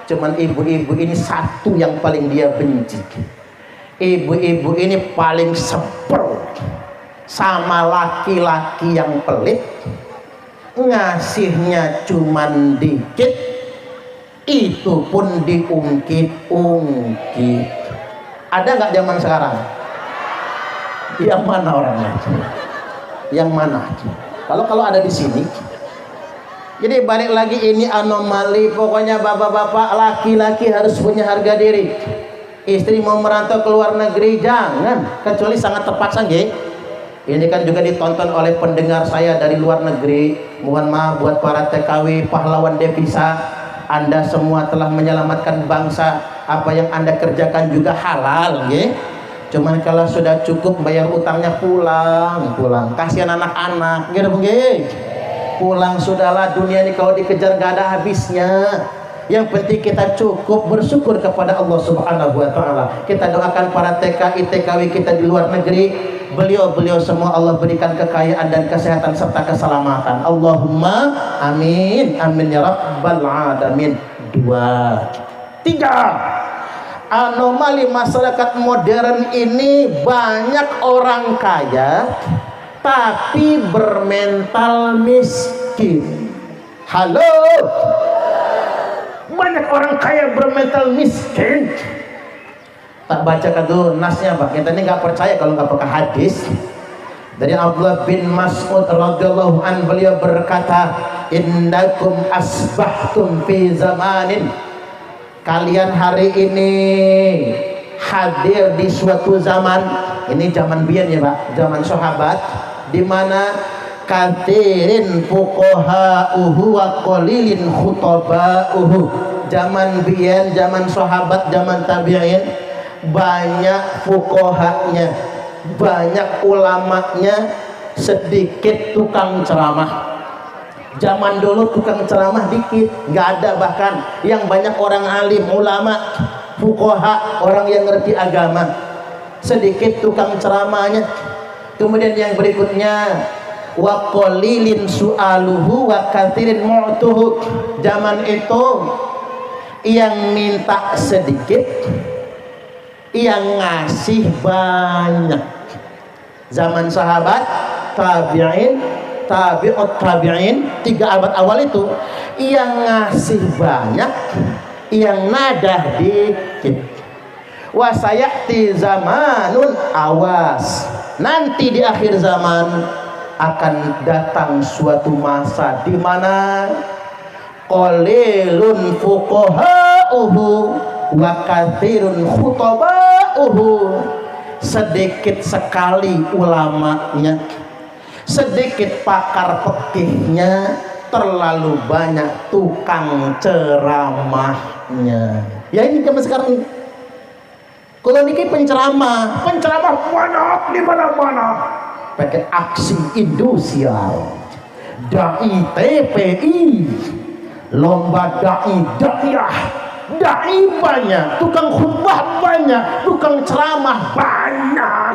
Speaker 1: Cuman ibu-ibu ini satu yang paling dia benci. Ibu-ibu ini paling sebel sama laki-laki yang pelit, ngasihnya cuman dikit, itu pun diungkit-ungkit. Ada nggak zaman sekarang? Yang mana orangnya? Yang mana? Kalau ada di sini. Jadi balik lagi, ini anomali. Pokoknya bapak-bapak, laki-laki harus punya harga diri. Istri mau merantau ke luar negeri jangan, kecuali sangat terpaksa nggih. Ini kan juga ditonton oleh pendengar saya dari luar negeri. Mohon maaf buat para TKW pahlawan devisa, Anda semua telah menyelamatkan bangsa. Apa yang Anda kerjakan juga halal nggih. Cuman kalau sudah cukup bayar utangnya pulang. Kasihan anak-anak gitu nggih. Pulang sudahlah, dunia ini kalau dikejar gak ada habisnya. Yang penting kita cukup bersyukur kepada Allah Subhanahu wa taala. Kita doakan para TKI TKW kita di luar negeri, beliau semua Allah berikan kekayaan dan kesehatan serta keselamatan. Allahumma amin. Amin ya rabbal alamin. 2, 3. Anomali masyarakat modern ini, banyak orang kaya tapi bermental miskin. Halo, banyak orang kaya bermental miskin. Tak baca kado nasnya Pak, kita ini nggak percaya kalau nggak pakai hadis. Dari Abdullah bin Mas'ud radhiyallahu an, beliau berkata, innakum asbahtum fi zamanin, kalian hari ini hadir di suatu zaman. Ini zaman biyen ya Pak, zaman sahabat, di mana kathirin fuqaha'uhu wa qalilin khutaba'uhu. Zaman biyen, zaman sahabat, zaman tabi'in, banyak fuqahanya, banyak ulamanya, sedikit tukang ceramah. Zaman dulu tukang ceramah dikit, nggak ada bahkan. Yang banyak orang alim, ulama, fuqaha, orang yang ngerti agama, sedikit tukang ceramahnya. Kemudian yang berikutnya, wa qalilin su'aluhu wa katsirin mu'tuhu. Zaman itu yang minta sedikit, yang ngasih banyak. Zaman sahabat, tabi'in, tabi'ut tabi'in, 3 abad awal itu, yang ngasih banyak, yang nadah dikit. Wa sayati zamanun, awas, nanti di akhir zaman akan datang suatu masa di mana qalilun fuqaha'uhu wa katsirun khutaba'uhu. Sedikit sekali ulamanya, sedikit pakar fikihnya, terlalu banyak tukang ceramahnya. Ya ini zaman sekarang ini. Kalau niki penceramah banyak di mana-mana. Pakai aksi industrial, dai TPI, lomba dai banyak, tukang khutbah banyak, tukang ceramah banyak.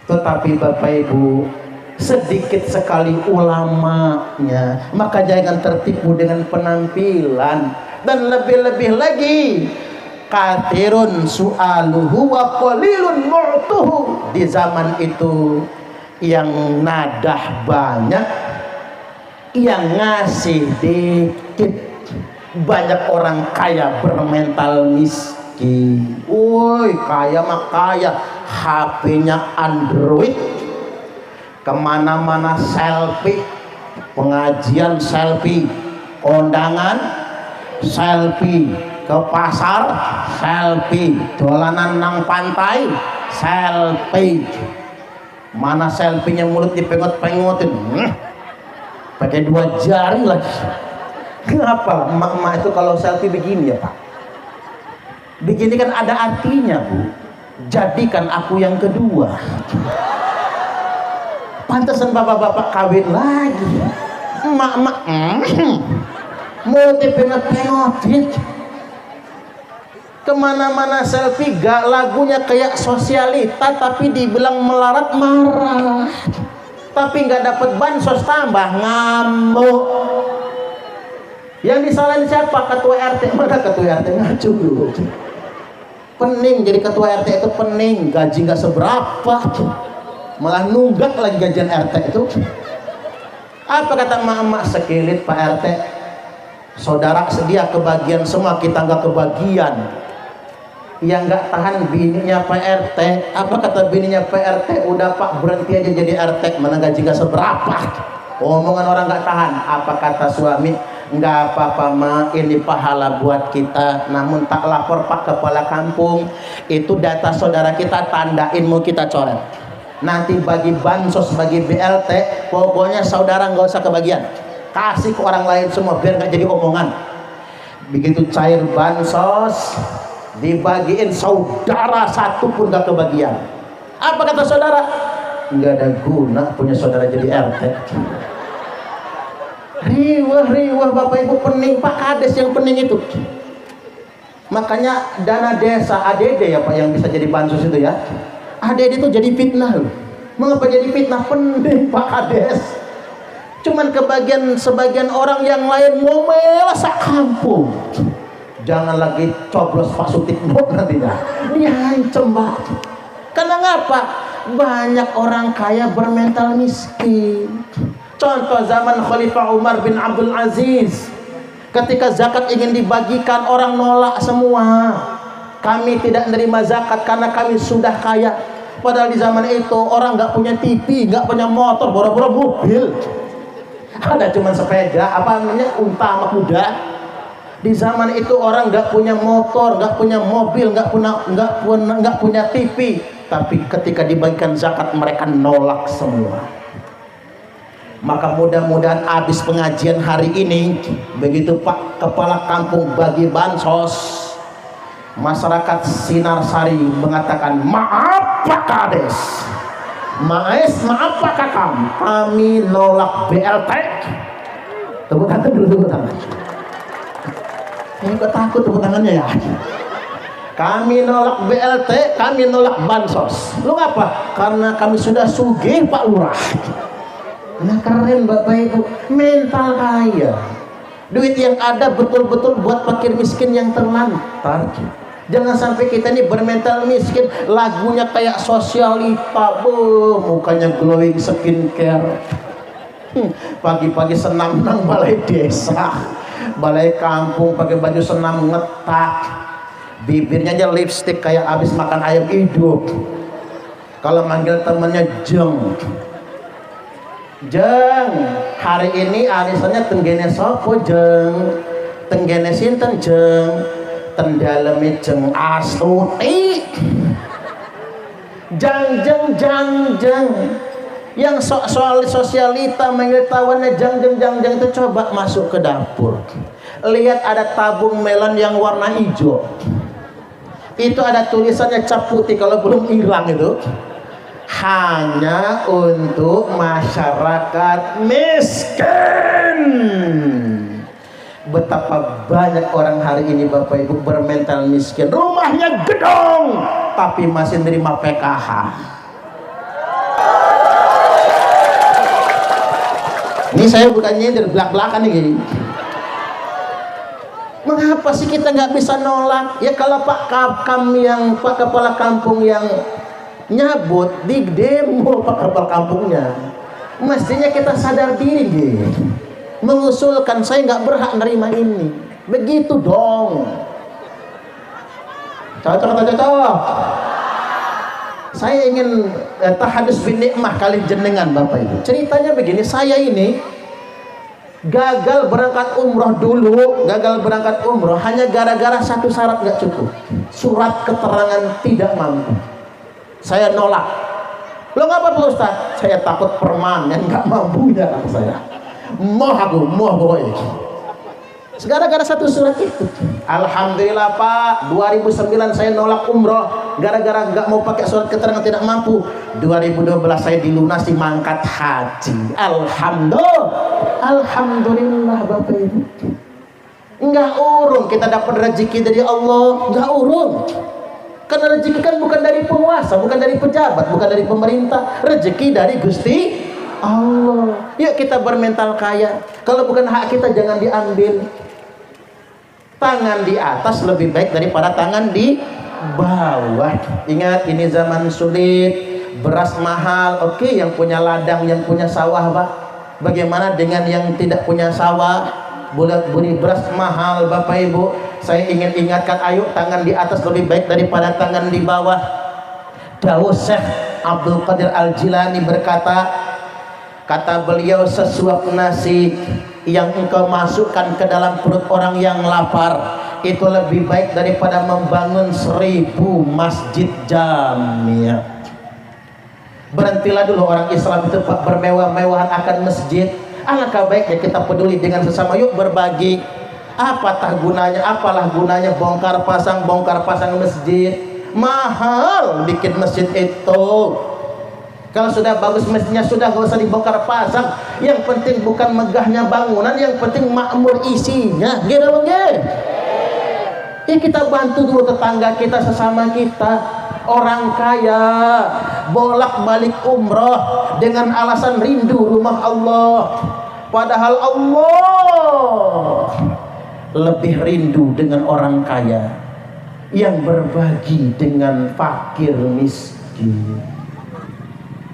Speaker 1: Tetapi Bapak Ibu, sedikit sekali ulamanya. Maka jangan tertipu dengan penampilan. Dan lebih-lebih lagi, kathirun su'aluhu wa qalilun mu'tuhu. Di zaman itu yang nadah banyak, yang ngasih dikit. Banyak orang kaya bermental miskin. Woi, kaya mah kaya, HP-nya Android, kemana-mana selfie, pengajian selfie, kondangan selfie, ke pasar selfie, dolanan nang pantai selfie. Mana selfie-nya mulut dipengot-pengotin, pakai 2 jari lagi. Kenapa emak-emak itu kalau selfie begini ya Pak? Begini kan ada artinya Bu, jadikan aku yang kedua. Pantesan bapak-bapak kawin lagi, emak-emak multi pengot-pengotin, kemana-mana selfie, gak lagunya kayak sosialita tapi dibilang melarat marah, tapi gak dapet bansos tambah ngamuk. Yang disalahin siapa? Ketua RT. Mana ketua RT? Ngacu dulu. Pening jadi ketua RT itu, pening, gaji gak seberapa, malah nunggak lagi gajian RT itu. Apa kata emak-emak? Sekilit Pak RT, saudara sedia kebagian semua, kita nggak kebagian. Yang nggak tahan bininya Pak RT. Apa kata bininya Pak RT? Udah Pak, berhenti aja jadi RT, mana gaji nggak seberapa. Omongan orang nggak tahan. Apa kata suami? Nggak apa-apa Ma, ini pahala buat kita. Namun tak lapor Pak kepala kampung, itu data saudara kita, tandain mau kita coret. Nanti bagi bansos, bagi BLT, pokoknya saudara nggak usah kebagian, kasih ke orang lain semua biar nggak jadi omongan. Begitu cair bansos dibagiin, saudara satu pun nggak kebagian. Apa kata saudara? Nggak ada guna punya saudara jadi RT. Riwah Bapak Ibu, pening Pak Kades yang pening itu. Makanya dana desa ADD ya Pak yang bisa jadi bansos itu ya. ADD itu jadi fitnah loh. Mengapa jadi fitnah? Pening Pak Kades. Cuman kebagian sebagian orang yang lain ngomel sakampung. Jangan lagi coblos Pak Sutikno nantinya. Diancam Pak. Karena ngapa? Banyak orang kaya bermental miskin. Contoh zaman Khalifah Umar bin Abdul Aziz, ketika zakat ingin dibagikan, orang nolak semua. Kami tidak menerima zakat karena kami sudah kaya. Padahal di zaman itu orang nggak punya TV, nggak punya motor, boro-boro mobil. Ada cuma sepeda, apa namanya, unta sama kuda. Di zaman itu orang nggak punya motor, nggak punya mobil, nggak punya TV. Tapi ketika dibagikan zakat mereka nolak semua. Maka mudah-mudahan habis pengajian hari ini, begitu Pak Kepala Kampung bagi bansos, masyarakat Sinarsari mengatakan, maaf Pak Kades, maaf Pak Kakam, kami nolak BLT. Tepuk tangan dulu, tepuk tangan. Ini kok takut tepuk tangannya ya? Kami nolak BLT, kami nolak bansos. Lu ngapa? Karena kami sudah sugih Pak Lurah. Nah keren Bapak Ibu, mental kaya. Duit yang ada betul-betul buat fakir miskin yang terlantar. Jangan sampai kita ini bermental miskin, lagunya kayak sosialita, mukanya glowing skincare. Pagi-pagi senam nang balai desa, balai kampung, pakai baju senam ngetak, bibirnya aja lipstick kayak habis makan ayam hidup. Kalau manggil temennya Jeng, hari ini arisannya tenggene sopo Jeng, tenggene sinten Jeng, tendaleme Jeng Astuti. Jang. Yang soal sosialita manggil tawannya jang itu, coba masuk ke dapur, lihat ada tabung melon yang warna hijau, itu ada tulisannya cap putih, kalau belum hilang itu, hanya untuk masyarakat miskin. Betapa banyak orang hari ini Bapak Ibu bermental miskin, rumahnya gedong tapi masih nerima PKH. Ini saya bukan nyindir, belak-belakan nih. Mengapa sih kita nggak bisa nolak? Ya kalau Pak Kepala Kampung yang nyabut di demo Pak Kepala Kampungnya, mestinya kita sadar diri gitu, mengusulkan saya nggak berhak nerima ini, begitu dong. Cocok. Saya ingin tahadus bin nikmah kali jenengan Bapak Ibu. Ceritanya begini, saya ini gagal berangkat umroh dulu, gagal berangkat umroh hanya gara-gara satu syarat nggak cukup, surat keterangan tidak mampu. Saya nolak. Lo nggak apa-apa Ustaz? Saya takut permanen nggak mampu ya saya. Mau boy. Gara-gara satu surat itu. Alhamdulillah Pak, 2009 saya nolak umroh gara-gara nggak mau pakai surat keterangan tidak mampu. 2012 saya dilunasi mangkat haji. Alhamdulillah Bapak Ibu. Enggak urung kita dapat rezeki dari Allah, enggak urung. Karena rezeki kan bukan dari penguasa, bukan dari pejabat, bukan dari pemerintah. Rezeki dari Gusti Allah. Yuk kita bermental kaya. Kalau bukan hak kita jangan diambil. Tangan di atas lebih baik daripada tangan di bawah. Ingat ini zaman sulit, beras mahal. Oke, yang punya ladang, yang punya sawah Pak. Bagaimana dengan yang tidak punya sawah? Beli beras mahal Bapak Ibu. Saya ingin ingatkan, ayo tangan di atas lebih baik daripada tangan di bawah. Dawuh Syekh Abdul Qadir Al-Jilani berkata, kata beliau, sesuap nasi yang engkau masukkan ke dalam perut orang yang lapar itu lebih baik daripada membangun 1000 masjid jamiah. Berhentilah dulu orang Islam itu Pak bermewah-mewahan akan masjid. Alangkah baiknya kita peduli dengan sesama, yuk berbagi. Apalah gunanya bongkar pasang masjid. Mahal bikin masjid itu. Kalau sudah bagus masjidnya sudah gak usah dibongkar pasang. Yang penting bukan megahnya bangunan, yang penting makmur isinya. Gitu bang. Ya kita bantu dulu tetangga kita, sesama kita. Orang kaya bolak-balik umroh dengan alasan rindu rumah Allah. Padahal Allah lebih rindu dengan orang kaya yang berbagi dengan fakir miskin.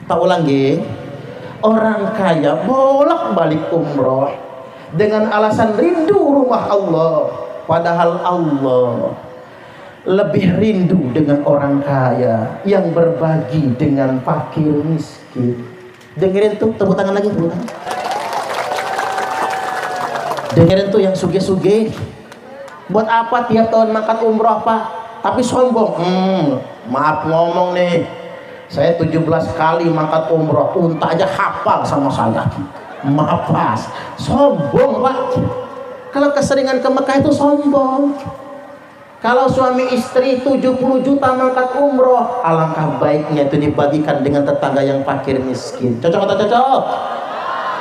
Speaker 1: Tak ulang ya, orang kaya bolak-balik umroh dengan alasan rindu rumah Allah, padahal Allah lebih rindu dengan orang kaya yang berbagi dengan fakir miskin. Dengerin tuh, tepuk tangan lagi, tepuk tangan. Dengerin tuh yang suge-suge. Buat apa tiap tahun mangkat umroh Pak? Tapi sombong. Maaf ngomong nih, saya 17 kali mangkat umroh, unta aja hafal sama saya. Maaf Pak, sombong Pak. Kalau keseringan ke Mekah itu sombong. Kalau suami istri 70 juta mangkat umroh, alangkah baiknya itu dibagikan dengan tetangga yang fakir miskin. Cocok atau cocok?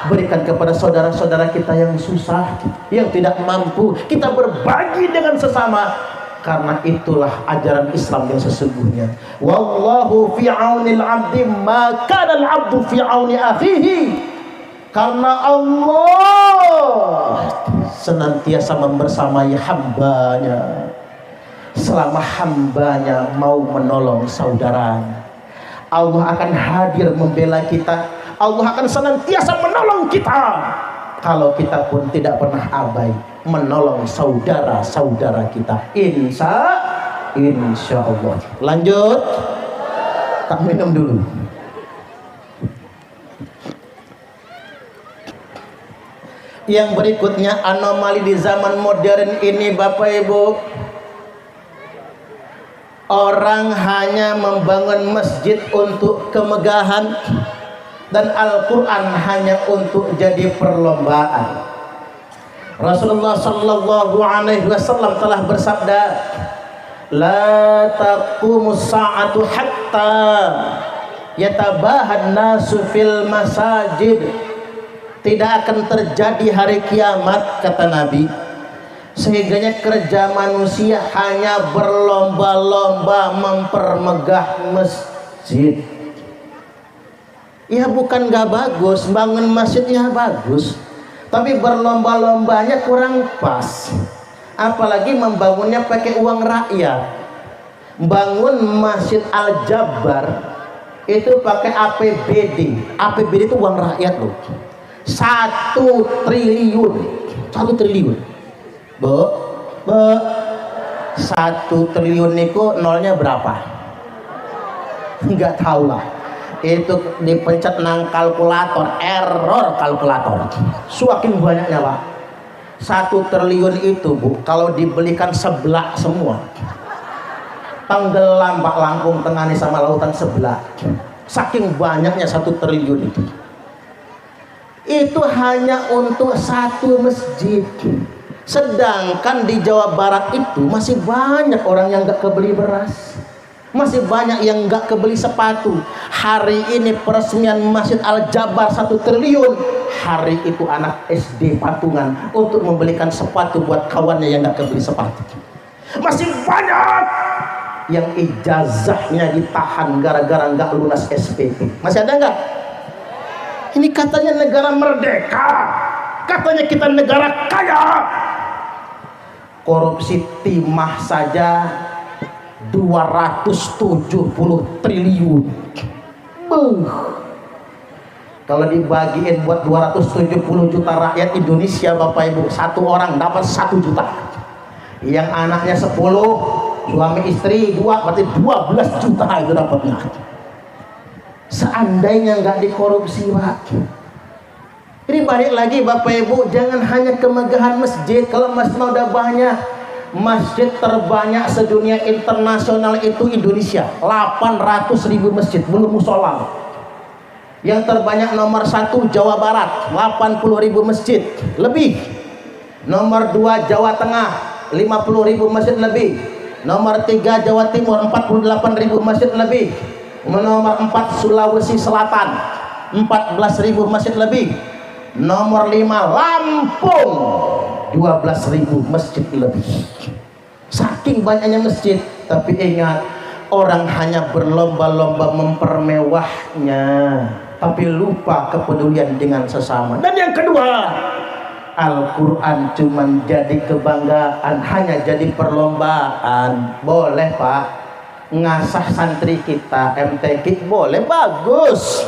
Speaker 1: Berikan kepada saudara-saudara kita yang susah, yang tidak mampu. Kita berbagi dengan sesama, karena itulah ajaran Islam yang sesungguhnya. Wallahu fi aunil 'abdi ma kana al-'abdu fi auni akhihi. Karena Allah senantiasa membersamai hambanya selama hambanya mau menolong saudaranya. Allah akan hadir membela kita. Allah akan senantiasa menolong kita kalau kita pun tidak pernah abai menolong saudara-saudara kita. Insya Allah. Lanjut. Tak minum dulu. Yang berikutnya, anomali di zaman modern ini Bapak Ibu, orang hanya membangun masjid untuk kemegahan dan Al-Quran hanya untuk jadi perlombaan. Rasulullah sallallahu alaihi wasallam telah bersabda, la taqumus sa'atu hatta yatabahan nasu fil masajid. Tidak akan terjadi hari kiamat, kata Nabi, sehingganya kerja manusia hanya berlomba-lomba mempermegah masjid. Ya bukan gak bagus, bangun masjidnya bagus, tapi berlomba-lombanya kurang pas. Apalagi membangunnya pakai uang rakyat. Bangun Masjid Al-Jabbar itu pakai APBD. APBD itu uang rakyat loh. 1 triliun. 1 triliun. Bu, 1 triliun niku nolnya berapa? Nggak tahu lah, itu dipencet nang kalkulator, error kalkulator. Semakin banyaknya Pak. 1 triliun itu Bu, kalau dibelikan sebelah semua, tenggelam Pak Lampung Tengah nih sama lautan sebelah. Saking banyaknya 1 triliun itu. Itu hanya untuk 1 masjid. Sedangkan di Jawa Barat itu masih banyak orang yang nggak kebeli beras, masih banyak yang nggak kebeli sepatu. Hari ini peresmian Masjid Al-Jabar 1 triliun. Hari itu anak SD patungan untuk membelikan sepatu buat kawannya yang nggak kebeli sepatu. Masih banyak yang ijazahnya ditahan gara-gara nggak lunas SPP. Masih ada nggak? Ini katanya negara merdeka, katanya kita negara kaya. Korupsi timah saja 270 triliun. Kalau dibagiin buat 270 juta rakyat Indonesia Bapak Ibu, 1 orang dapat 1 juta. Yang anaknya 10, suami istri 2, berarti 12 juta itu dapatnya. Seandainya nggak dikorupsi Pak. Ini balik lagi Bapak Ibu, jangan hanya kemegahan masjid. Kalau masjid udah banyak, masjid terbanyak sedunia internasional itu Indonesia, 800.000 masjid, belum musola. Yang terbanyak nomor 1 Jawa Barat, 80.000 masjid lebih. Nomor 2 Jawa Tengah, 50.000 masjid lebih. Nomor 3 Jawa Timur, 48.000 masjid lebih. Nomor 4 Sulawesi Selatan, 14.000 masjid lebih. Nomor 5 Lampung, 12.000 masjid lebih. Saking banyaknya masjid. Tapi ingat, orang hanya berlomba-lomba mempermewahnya, tapi lupa kepedulian dengan sesama. Dan yang kedua, Al-Quran cuman jadi kebanggaan, hanya jadi perlombaan. Boleh Pak, ngasah santri kita MTQ boleh, bagus.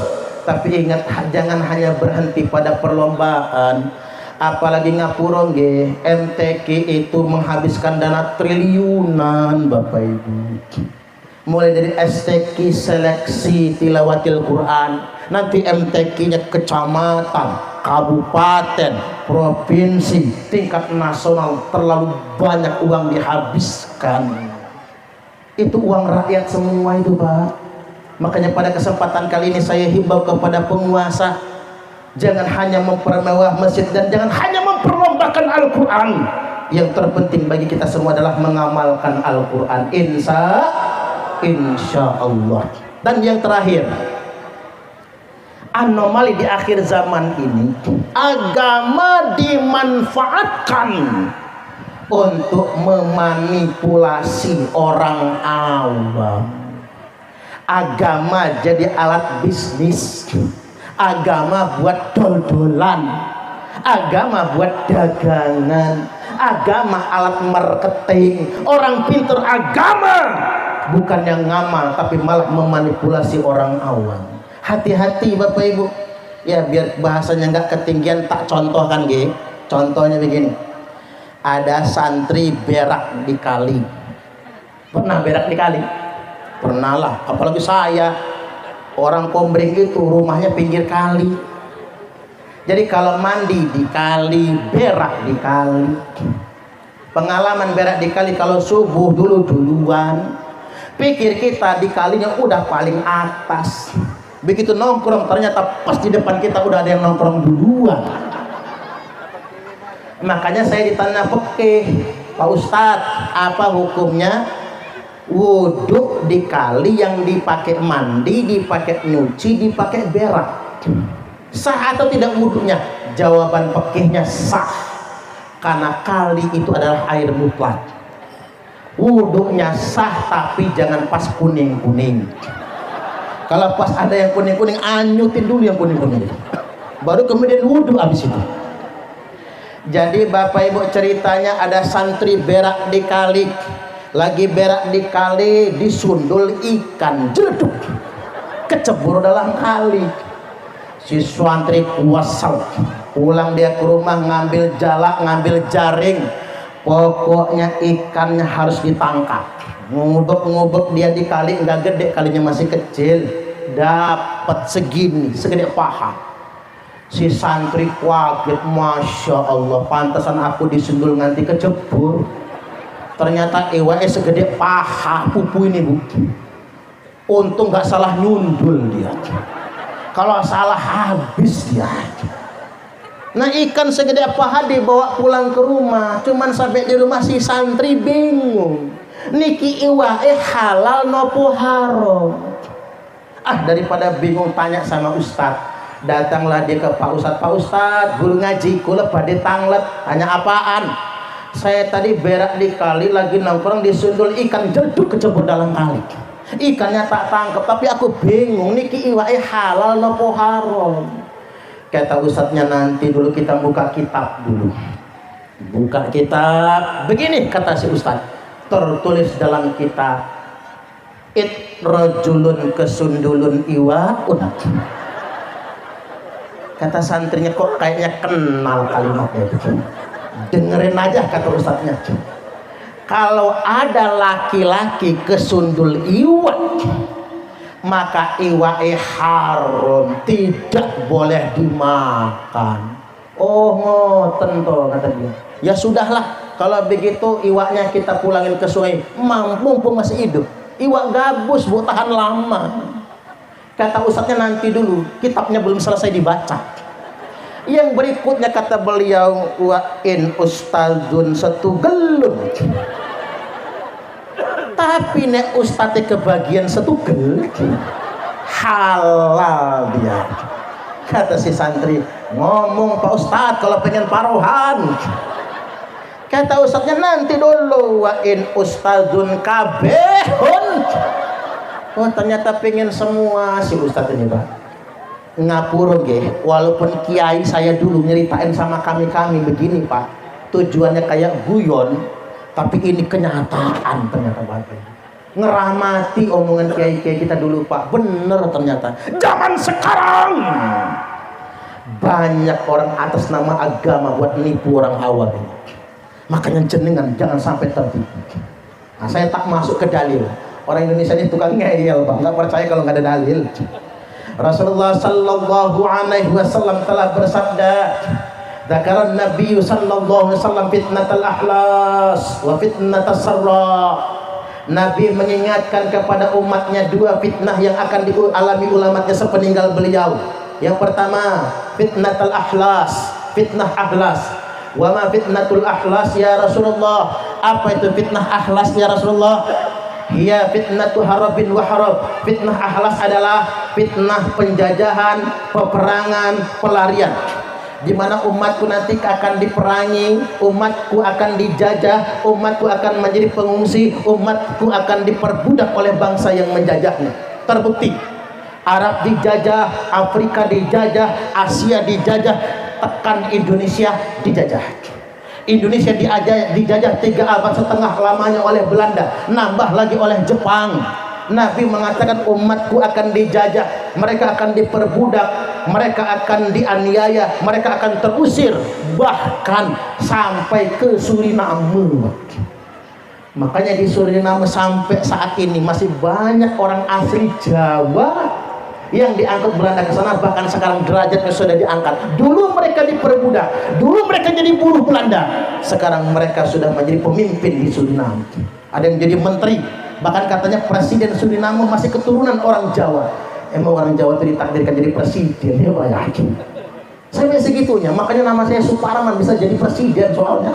Speaker 1: Tapi ingat, jangan hanya berhenti pada perlombaan. Apalagi ngapura nggih, MTQ itu menghabiskan dana triliunan Bapak Ibu. Mulai dari STQ seleksi tilawatil Quran, nanti MTQ-nya kecamatan, kabupaten, provinsi, tingkat nasional. Terlalu banyak uang dihabiskan. Itu uang rakyat semua itu Pak. Makanya pada kesempatan kali ini saya himbau kepada penguasa, jangan hanya mempermewah masjid dan jangan hanya memperlombakan Al-Quran. Yang terpenting bagi kita semua adalah mengamalkan Al-Quran, insya Allah. Dan yang terakhir, anomali di akhir zaman ini, agama dimanfaatkan untuk memanipulasi orang awam. Agama jadi alat bisnis, agama buat dol-dolan, agama buat dagangan, agama alat marketing. Orang pinter agama bukan yang ngamal, tapi malah memanipulasi orang awam. Hati-hati Bapak Ibu ya, biar bahasanya nggak ketinggian, tak contohkan G. Contohnya begini, ada santri berak di kali. Pernah berak di kali? Pernah lah, apalagi saya orang Kombreng itu rumahnya pinggir kali. Jadi kalau mandi di kali, berak di kali. Pengalaman berak di kali kalau subuh duluan, pikir kita di kalinya udah paling atas. Begitu nongkrong ternyata pas di depan kita udah ada yang nongkrong duluan. Makanya saya ditanya fikih, Pak Ustadz, apa hukumnya wudhu di kali yang dipakai mandi, dipakai nyuci, dipakai berak? Sah atau tidak wudhunya? Jawaban fikihnya sah, karena kali itu adalah air mutlak. Wudhunya sah, tapi jangan pas kuning-kuning. Kalau pas ada yang kuning-kuning, anyutin dulu yang kuning-kuning, baru kemudian wudhu habis itu. Jadi Bapak Ibu, ceritanya ada santri berak di kali. Lagi berak di kali, disundul ikan, jeduk, kecebur dalam kali. Si santri kuasal, pulang dia ke rumah, ngambil jalak, ngambil jaring, Pokoknya ikannya harus ditangkap. Ngubek-ngubek dia di kali, nggak gede, kalinya masih kecil, dapat segini, segede paha. Si santri kaget, masya Allah, pantasan aku disundul nganti kecebur. Ternyata iwaknya segede paha pupu ini, Bu. Untung nggak salah nyundul dia, kalau salah habis dia. Nah, ikan segede paha dibawa pulang ke rumah, cuman sampai di rumah si santri bingung, niki iwae halal nopo haram. Daripada bingung tanya sama ustadz, datanglah dia ke Pak Ustadz, guru ngaji kula badhe tanglet. Hanya apaan? Saya tadi berak di kali, lagi nongkrong disundul ikan, jeduk kecebur dalam kali. Ikannya tak tangkap, tapi aku bingung niki iwae halal nopo haram. Kata ustadznya, nanti dulu kita buka kitab dulu. Buka kitab, begini kata si ustadz, tertulis dalam kitab, rajulun kesundulun iwaun. Kata santrinya, kok kayaknya kenal kalimatnya itu. Dengerin aja kata ustadznya, kalau ada laki-laki kesundul iwak, maka iwae haram, tidak boleh dimakan. Oh ngoten toh, kata dia. Ya sudahlah, kalau begitu iwaknya kita pulangin ke sungai, mumpung masih hidup. Iwak gabus, Bu, tahan lama. Kata ustadznya, nanti dulu, kitabnya belum selesai dibaca. Yang berikutnya kata beliau, wa in ustadzun setugelun. Tapi nek ustadz kebagian setugel, halal dia. Kata si santri, ngomong Pak Ustadz kalau pengen paruhan. Kata ustadznya, nanti dulu, wa in ustadzun kabehun. Oh, ternyata pengen semua si ustadz ini, Pak. Ngapura nggih, walaupun kiai saya dulu nyeritain sama kami begini, Pak. Tujuannya kayak guyon, tapi ini kenyataan ternyata, Bapak. Ngeramati omongan kiai-kiai kita dulu, Pak. Bener ternyata. Zaman sekarang banyak orang atas nama agama buat nipu orang awam. Makanya jenengan jangan sampai tertipu. Nah, saya tak masuk ke dalil. Orang Indonesia ini tukang ngeyel, Pak. Nggak percaya kalau nggak ada dalil. Rasulullah sallallahu alaihi wasallam telah bersabda, dzakaran Nabi sallallahu alaihi wasallam fitnatul ahlas wa fitnatus sarra. Nabi mengingatkan kepada umatnya dua fitnah yang akan dialami umatnya sepeninggal beliau. Yang pertama, fitnatul ahlas, fitnah ahlas. Wa ma fitnatul ahlas ya Rasulullah? Apa itu fitnah ahlas ya Rasulullah? Hiya fitnatu harabin wa harab. Fitnah ahlas adalah fitnah penjajahan, peperangan, pelarian, di mana umatku nanti akan diperangi, umatku akan dijajah, umatku akan menjadi pengungsi, umatku akan diperbudak oleh bangsa yang menjajahnya. Terbukti Arab dijajah, Afrika dijajah, Asia dijajah, tekan Indonesia dijajah. Indonesia dijajah 3 abad setengah lamanya oleh Belanda, nambah lagi oleh Jepang. Nabi mengatakan umatku akan dijajah, mereka akan diperbudak, mereka akan dianiaya, mereka akan terusir, bahkan sampai ke Suriname. Makanya di Suriname sampai saat ini masih banyak orang asli Jawa yang diangkut Belanda ke sana, bahkan sekarang derajatnya sudah diangkat. Dulu mereka diperbudak, dulu mereka jadi buruh Belanda, sekarang mereka sudah menjadi pemimpin di Suriname. Ada yang jadi menteri, bahkan katanya presiden Suriname masih keturunan orang Jawa. Emang orang Jawa itu ditakdirkan jadi presiden, ya Pak, yakin. Sampai segitunya, makanya nama saya Suparman bisa jadi presiden soalnya.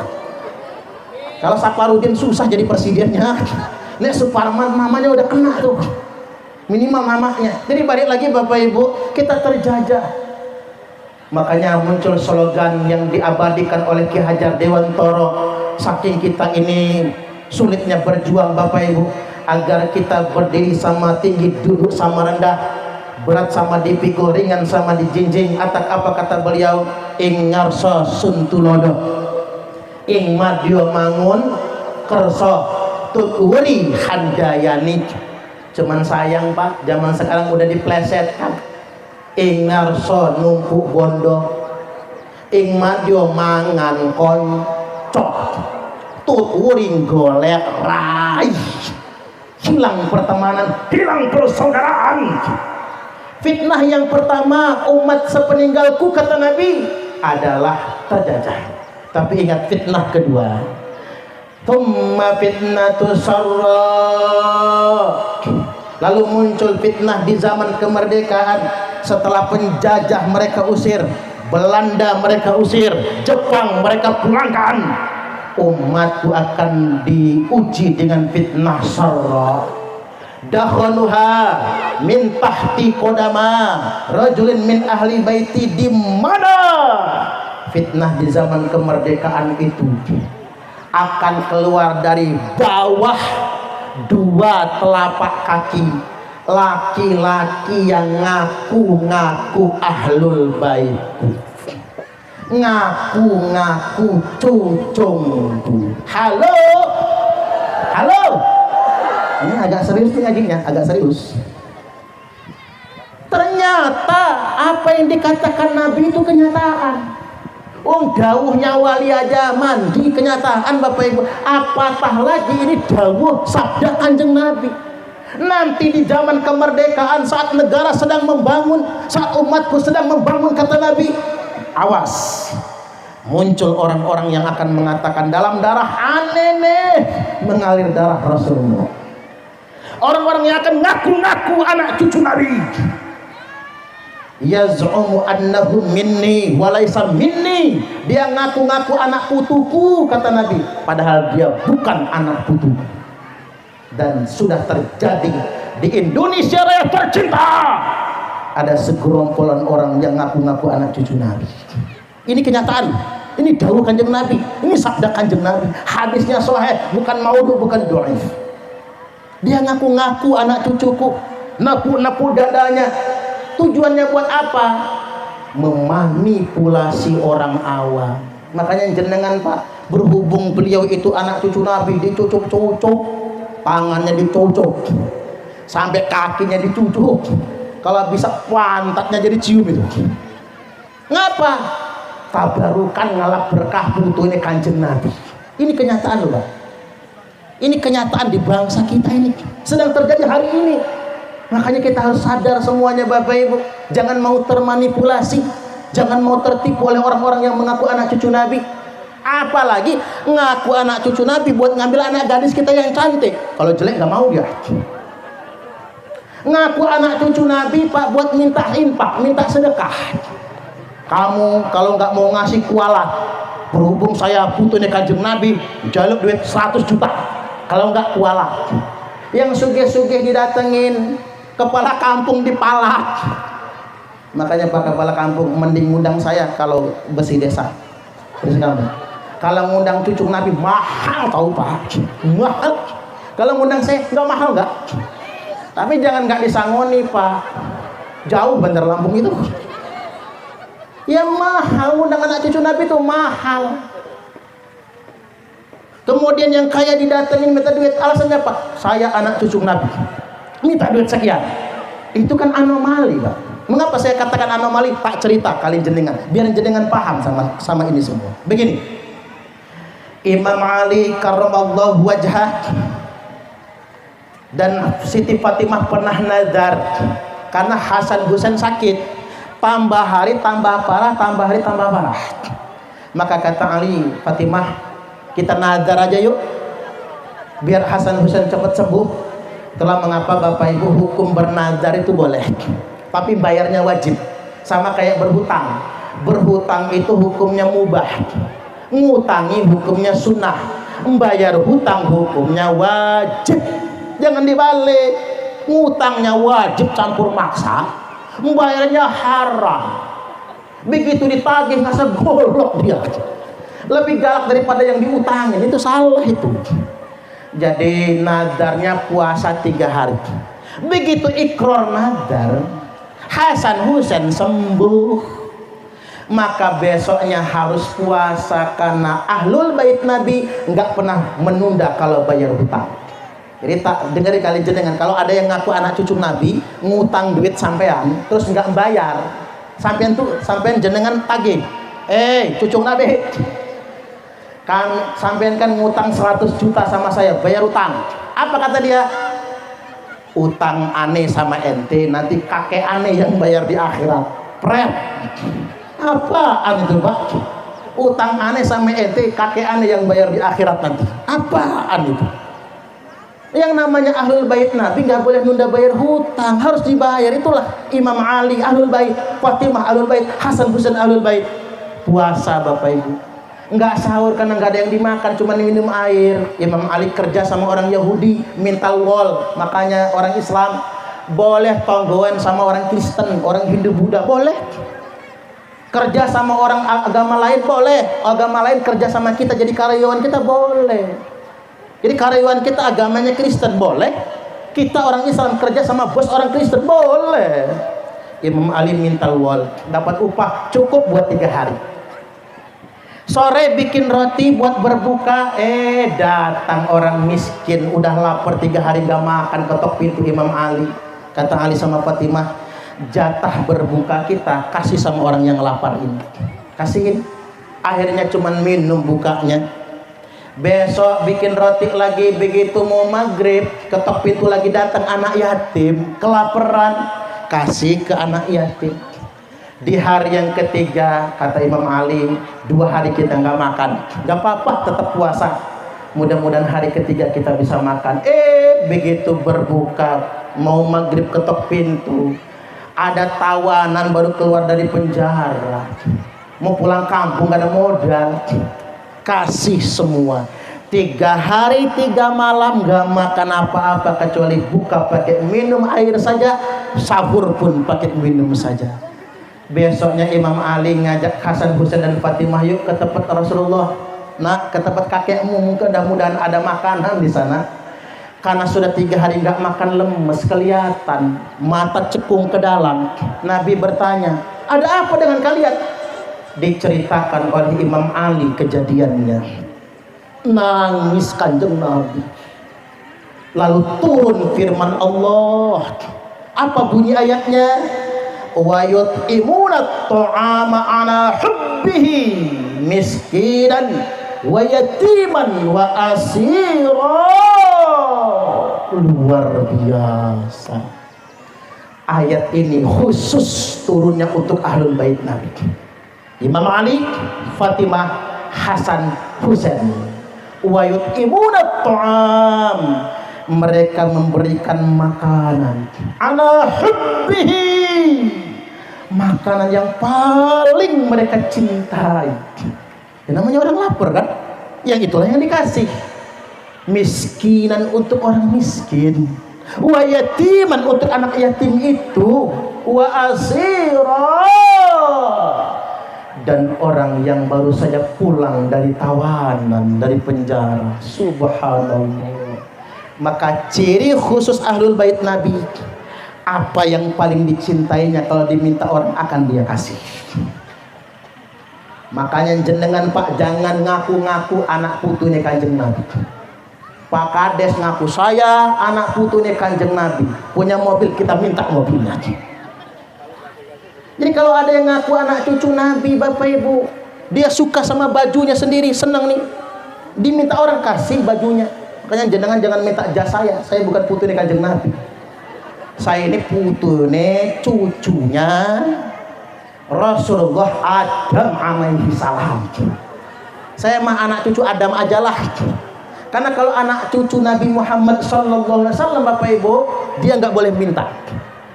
Speaker 1: Kalau Saparudin susah jadi presidennya. Nek Suparman namanya udah kena tuh, minimal namanya. Jadi balik lagi Bapak Ibu, kita terjajah. Makanya muncul slogan yang diabadikan oleh Ki Hajar Dewantoro. Saking kita ini sulitnya berjuang Bapak Ibu, agar kita berdiri sama tinggi, duduk sama rendah, berat sama dipikul, ringan sama dijinjing. Atak apa kata beliau? Ing ngarsa suntulodo, ing madya mangun kersa tuturi handayani. Cuman sayang Pak, zaman sekarang udah diplesetkan. Ing ngarsa numpuk bondo, ing madya mangan koncok. tuturing golek raih, hilang pertemanan, hilang persaudaraan. Fitnah yang pertama umat sepeninggalku kata Nabi adalah terjajah. Tapi ingat fitnah kedua, thumma fitnatu sarra, lalu muncul fitnah di zaman kemerdekaan. Setelah penjajah mereka usir, Belanda mereka usir, Jepang mereka pulangkan, umatku akan diuji dengan fitnah sarra. Dakhaluha min tahti qodama rajulin min ahli baiti. Di mana fitnah di zaman kemerdekaan itu akan keluar dari bawah dua telapak kaki laki-laki yang ngaku-ngaku ahlul baitku, ngaku-ngaku cucungku. Halo, halo. Ini agak serius nih ngajinya, agak serius. Ternyata apa yang dikatakan Nabi itu kenyataan. Dawuhnya wali aja mandi kenyataan Bapak Ibu. Apatah lagi ini dawuh sabda Kanjeng Nabi. Nanti di zaman kemerdekaan, saat negara sedang membangun, saat umatku sedang membangun, kata Nabi, awas, muncul orang-orang yang akan mengatakan dalam darah aneh nih mengalir darah Rasulullah. Orang-orang yang akan ngaku-ngaku anak cucu Nabi, yaz'umu annahu minni walaysa minni, dia ngaku-ngaku anak putuku kata Nabi, padahal dia bukan anak putuku. Dan sudah terjadi di Indonesia Raya tercinta, ada segerombolan orang yang ngaku-ngaku anak cucu Nabi. Ini kenyataan, ini dawuh Kanjeng Nabi, ini sabda Kanjeng Nabi, hadisnya sahih, bukan maudhu, bukan dhaif. Dia ngaku-ngaku anak cucuku, napu-napu dadanya. Tujuannya buat apa? Memanipulasi orang awam. Makanya jenengan Pak, berhubung beliau itu anak cucu Nabi, dicucuk-cucuk, tangannya dicucuk, sampai kakinya dicucuk, kalau bisa pantatnya jadi cium itu. Ngapa? Tabarukan ngalap berkah putu ini Kanjeng Nabi. Ini kenyataan loh Pak. Ini kenyataan di bangsa kita ini sedang terjadi hari ini. Makanya kita harus sadar semuanya Bapak Ibu, jangan mau termanipulasi, jangan mau tertipu oleh orang-orang yang mengaku anak cucu Nabi. Apalagi ngaku anak cucu Nabi buat ngambil anak gadis kita yang cantik, kalau jelek nggak mau dia. Ngaku anak cucu Nabi Pak buat minta infak, minta sedekah. Kamu kalau nggak mau ngasih kualat, berhubung saya putunya Kanjeng Nabi, jaluk duit 100 juta. Kalau enggak kualat. Yang sugih-sugih didatengin, kepala kampung dipalak. Makanya Pak Kepala Kampung mending ngundang saya kalau besi desa. Kalau ngundang cucu Nabi mahal tahu Pak. Mahal. Kalau ngundang saya enggak mahal enggak. Tapi jangan enggak disangoni Pak. Jauh Bandar Lampung itu. Ya mahal, ngundang anak cucu Nabi itu mahal. Kemudian yang kaya didatengin minta duit, alasannya Pak, saya anak cucu Nabi, minta duit sekian. Itu kan anomali Pak. Mengapa saya katakan anomali? Tak cerita kalian jenengan, biar jenengan paham sama ini semua. Begini, Imam Ali karramallahu wajhah dan Siti Fatimah pernah nazar karena Hasan Husain sakit, tambah hari tambah parah, tambah hari tambah parah. Maka kata Ali, Fatimah, kita nazar aja yuk biar Hasan Husain cepat sembuh. Itulah mengapa Bapak Ibu hukum bernazar itu boleh, tapi bayarnya wajib. Sama kayak berhutang. Berhutang itu hukumnya mubah, ngutangi hukumnya sunnah, membayar hutang hukumnya wajib. Jangan dibalik, ngutangnya wajib campur maksa, membayarnya haram. Begitu ditagih nggak golok dia, lebih galak daripada yang diutangin. Itu salah itu. Jadi nadarnya puasa 3 hari. Begitu ikrar nadar, Hasan Husain sembuh, maka besoknya harus puasa karena ahlul bait Nabi nggak pernah menunda kalau bayar hutang. Jadi tak dengar kali jenengan kalau ada yang ngaku anak cucu Nabi ngutang duit sampean terus nggak bayar, sampean jenengan tagih, cucu Nabi, kan sampean kan ngutang 100 juta sama saya, bayar utang. Apa kata dia? Utang aneh sama ente, nanti kakek aneh yang bayar di akhirat. Pret. Apaan itu Pak? Utang aneh sama ente, kakek aneh yang bayar di akhirat nanti. Apaan itu? Yang namanya ahlul bait Nabi nggak boleh nunda bayar hutang, harus dibayar. Itulah Imam Ali ahlul bait, Fatimah ahlul bait, Hasan Husain ahlul bait. Puasa Bapak Ibu, nggak sahur karena nggak ada yang dimakan, cuma minum air. Imam Ali kerja sama orang Yahudi, minta wol. Makanya orang Islam boleh tonggoan sama orang Kristen, orang Hindu, Buddha boleh. Kerja sama orang agama lain boleh, agama lain kerja sama kita jadi karyawan kita boleh. Jadi karyawan kita agamanya Kristen boleh, kita orang Islam kerja sama bos orang Kristen boleh. Imam Ali minta wol, dapat upah cukup buat 3 hari. Sore bikin roti buat berbuka, datang orang miskin udah lapar 3 hari gak makan, ketok pintu Imam Ali. Kata Ali sama Fatimah, jatah berbuka kita kasih sama orang yang lapar ini, kasihin. Akhirnya cuman minum bukanya. Besok bikin roti lagi, begitu mau maghrib ketok pintu lagi, datang anak yatim kelaparan, kasih ke anak yatim. Di hari yang ketiga kata Imam Ali, 2 hari kita nggak makan, nggak apa-apa tetap puasa, mudah-mudahan hari ketiga kita bisa makan. Begitu berbuka mau maghrib ketok pintu, ada tawanan baru keluar dari penjara, mau pulang kampung gak ada modal, kasih semua. 3 hari 3 malam gak makan apa-apa kecuali buka pakai minum air saja, sahur pun pakai minum saja. Besoknya Imam Ali ngajak Hasan Husain dan Fatimah, yuk ke tempat Rasulullah, nah ke tempat kakekmu, mungkin mudah-mudahan ada makanan di sana. Karena sudah 3 hari gak makan, lemes kelihatan, mata cekung ke dalam. Nabi bertanya, ada apa dengan kalian? Diceritakan oleh Imam Ali kejadiannya. Nangis Kanjeng Nabi. Lalu turun firman Allah. Apa bunyi ayatnya? Wa yut'imuna ta'ama ala hubbihi miskinan wa yatiman wa asira. Luar biasa. Ayat ini khusus turunnya untuk ahlul bait Nabi. Imam Ali, Fatimah, Hasan, Husain. Wa yut'imuna ta'am, mereka memberikan makanan ala hubbihi, makanan yang paling mereka cintai. Ya, namanya orang lapar kan, yang itulah yang dikasih. Miskinan untuk orang miskin, wa yatiman untuk anak yatim itu, wa asira, dan orang yang baru saja pulang dari tawanan, dari penjara. Subhanallah. Maka ciri khusus ahlul bait Nabi, apa yang paling dicintainya kalau diminta orang akan dia kasih. Makanya jenengan Pak jangan ngaku-ngaku anak putune Kanjeng Nabi. Pak Kades ngaku saya anak putune Kanjeng Nabi, punya mobil kita minta mobilnya. Jadi kalau ada yang ngaku anak cucu Nabi, Bapak Ibu, dia suka sama bajunya sendiri, senang nih, diminta orang kasih bajunya. Makanya jangan minta jas saya bukan putune Kanjeng Nabi. Saya ini putune cucunya Rasulullah Adam alaihi salam. Saya mah anak cucu Adam ajalah. Karena kalau anak cucu Nabi Muhammad sallallahu alaihi wasallam, Bapak Ibu, dia nggak boleh minta.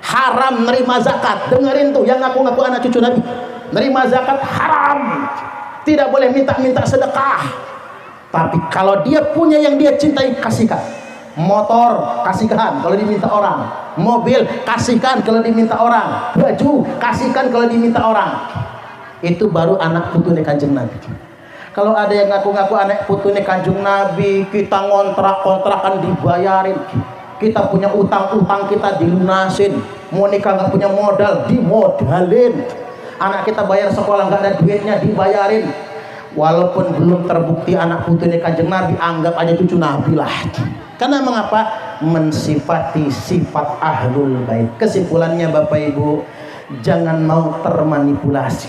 Speaker 1: Haram nerima zakat. Dengerin tuh yang ngaku-ngaku anak cucu Nabi, nerima zakat haram, tidak boleh minta-minta sedekah. Tapi kalau dia punya yang dia cintai, kasihkan. Motor kasihkan kalau diminta orang, mobil kasihkan kalau diminta orang, baju kasihkan kalau diminta orang. Itu baru anak putune Kanjeng Nabi. Kalau ada yang ngaku-ngaku anak putune Kanjeng Nabi, kita ngontrak-kontrakan dibayarin, kita punya utang-utang kita dilunasin, mau nikah nggak punya modal dimodalin, anak kita bayar sekolah nggak ada duitnya dibayarin. Walaupun belum terbukti anak putune Kanjeng Nabi, anggap aja cucu Nabi lah. Karena mengapa? Mensifati sifat ahlul bait. Kesimpulannya Bapak Ibu, jangan mau termanipulasi.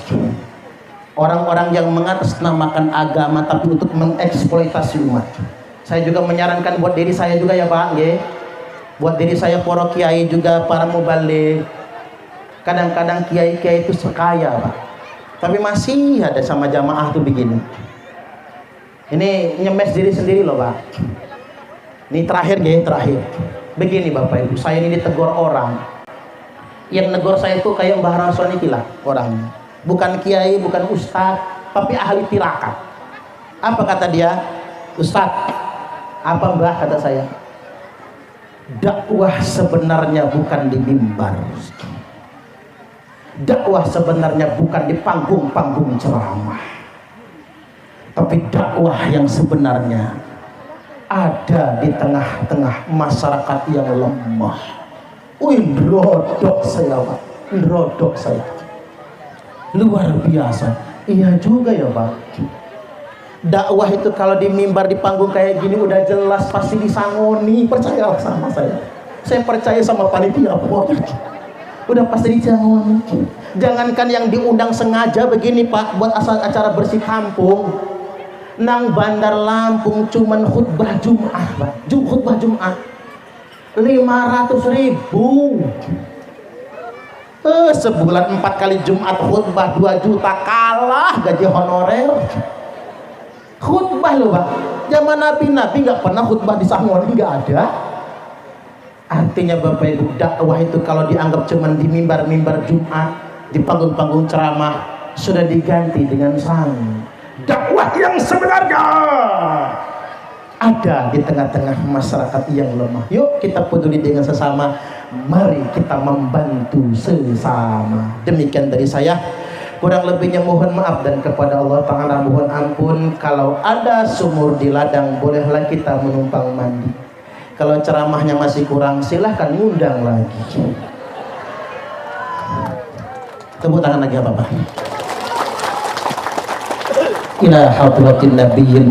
Speaker 1: orang-orang yang mengatasnamakan agama tapi untuk mengeksploitasi umat. Saya juga menyarankan buat diri saya juga ya Pak, nggih. Buat diri saya para kiai juga, para mubalik. Kadang-kadang kiai-kiai itu sekaya Pak, tapi masih ada sama jamaah tuh begini. Ini nyemes diri sendiri loh Pak. Ini terakhir nggih, terakhir. Begini Bapak Ibu, saya ini ditegur orang. Yang negor saya itu kayak Mbah Rasul ini lah orangnya. Bukan kiai, bukan ustadz, tapi ahli tirakat. Apa kata dia? Ustadz, apa Mbah kata saya? Dakwah sebenarnya bukan di mimbar. Dakwah sebenarnya bukan di panggung-panggung ceramah. Tapi dakwah yang sebenarnya ada di tengah-tengah masyarakat yang lemah. Wih, rodok saya Pak, rodok saya. Luar biasa. Iya juga ya Pak. Dakwah itu kalau di mimbar, di panggung kayak gini udah jelas pasti disangoni. Percayalah sama saya. Saya percaya sama panitia pokoknya. Udah pasti disangoni. Jangankan yang diundang sengaja begini Pak, buat asal acara bersih kampung. Nang Bandar Lampung cuman khutbah Jum'ah Pak. Khutbah Jum'ah 500.000. Sebulan 4 kali Jumat khutbah 2 juta, kalah gaji honorer. Khutbah loh Pak. Zaman Nabi nggak pernah khutbah di Sangoni, nggak ada. Artinya Bapak Ibu, dakwah itu kalau dianggap cuman di mimbar-mimbar Jumat, di panggung-panggung ceramah, sudah diganti dengan sang dakwah yang sebenarnya ada di tengah-tengah masyarakat yang lemah. Yuk kita peduli dengan sesama, mari kita membantu sesama. Demikian dari saya, kurang lebihnya mohon maaf, dan kepada Allah Ta'ala mohon ampun. Kalau ada sumur di ladang, bolehlah kita menumpang mandi. Kalau ceramahnya masih kurang, silahkan ngundang lagi. Tepuk tangan lagi Bapak. Ila hadratin nabiyil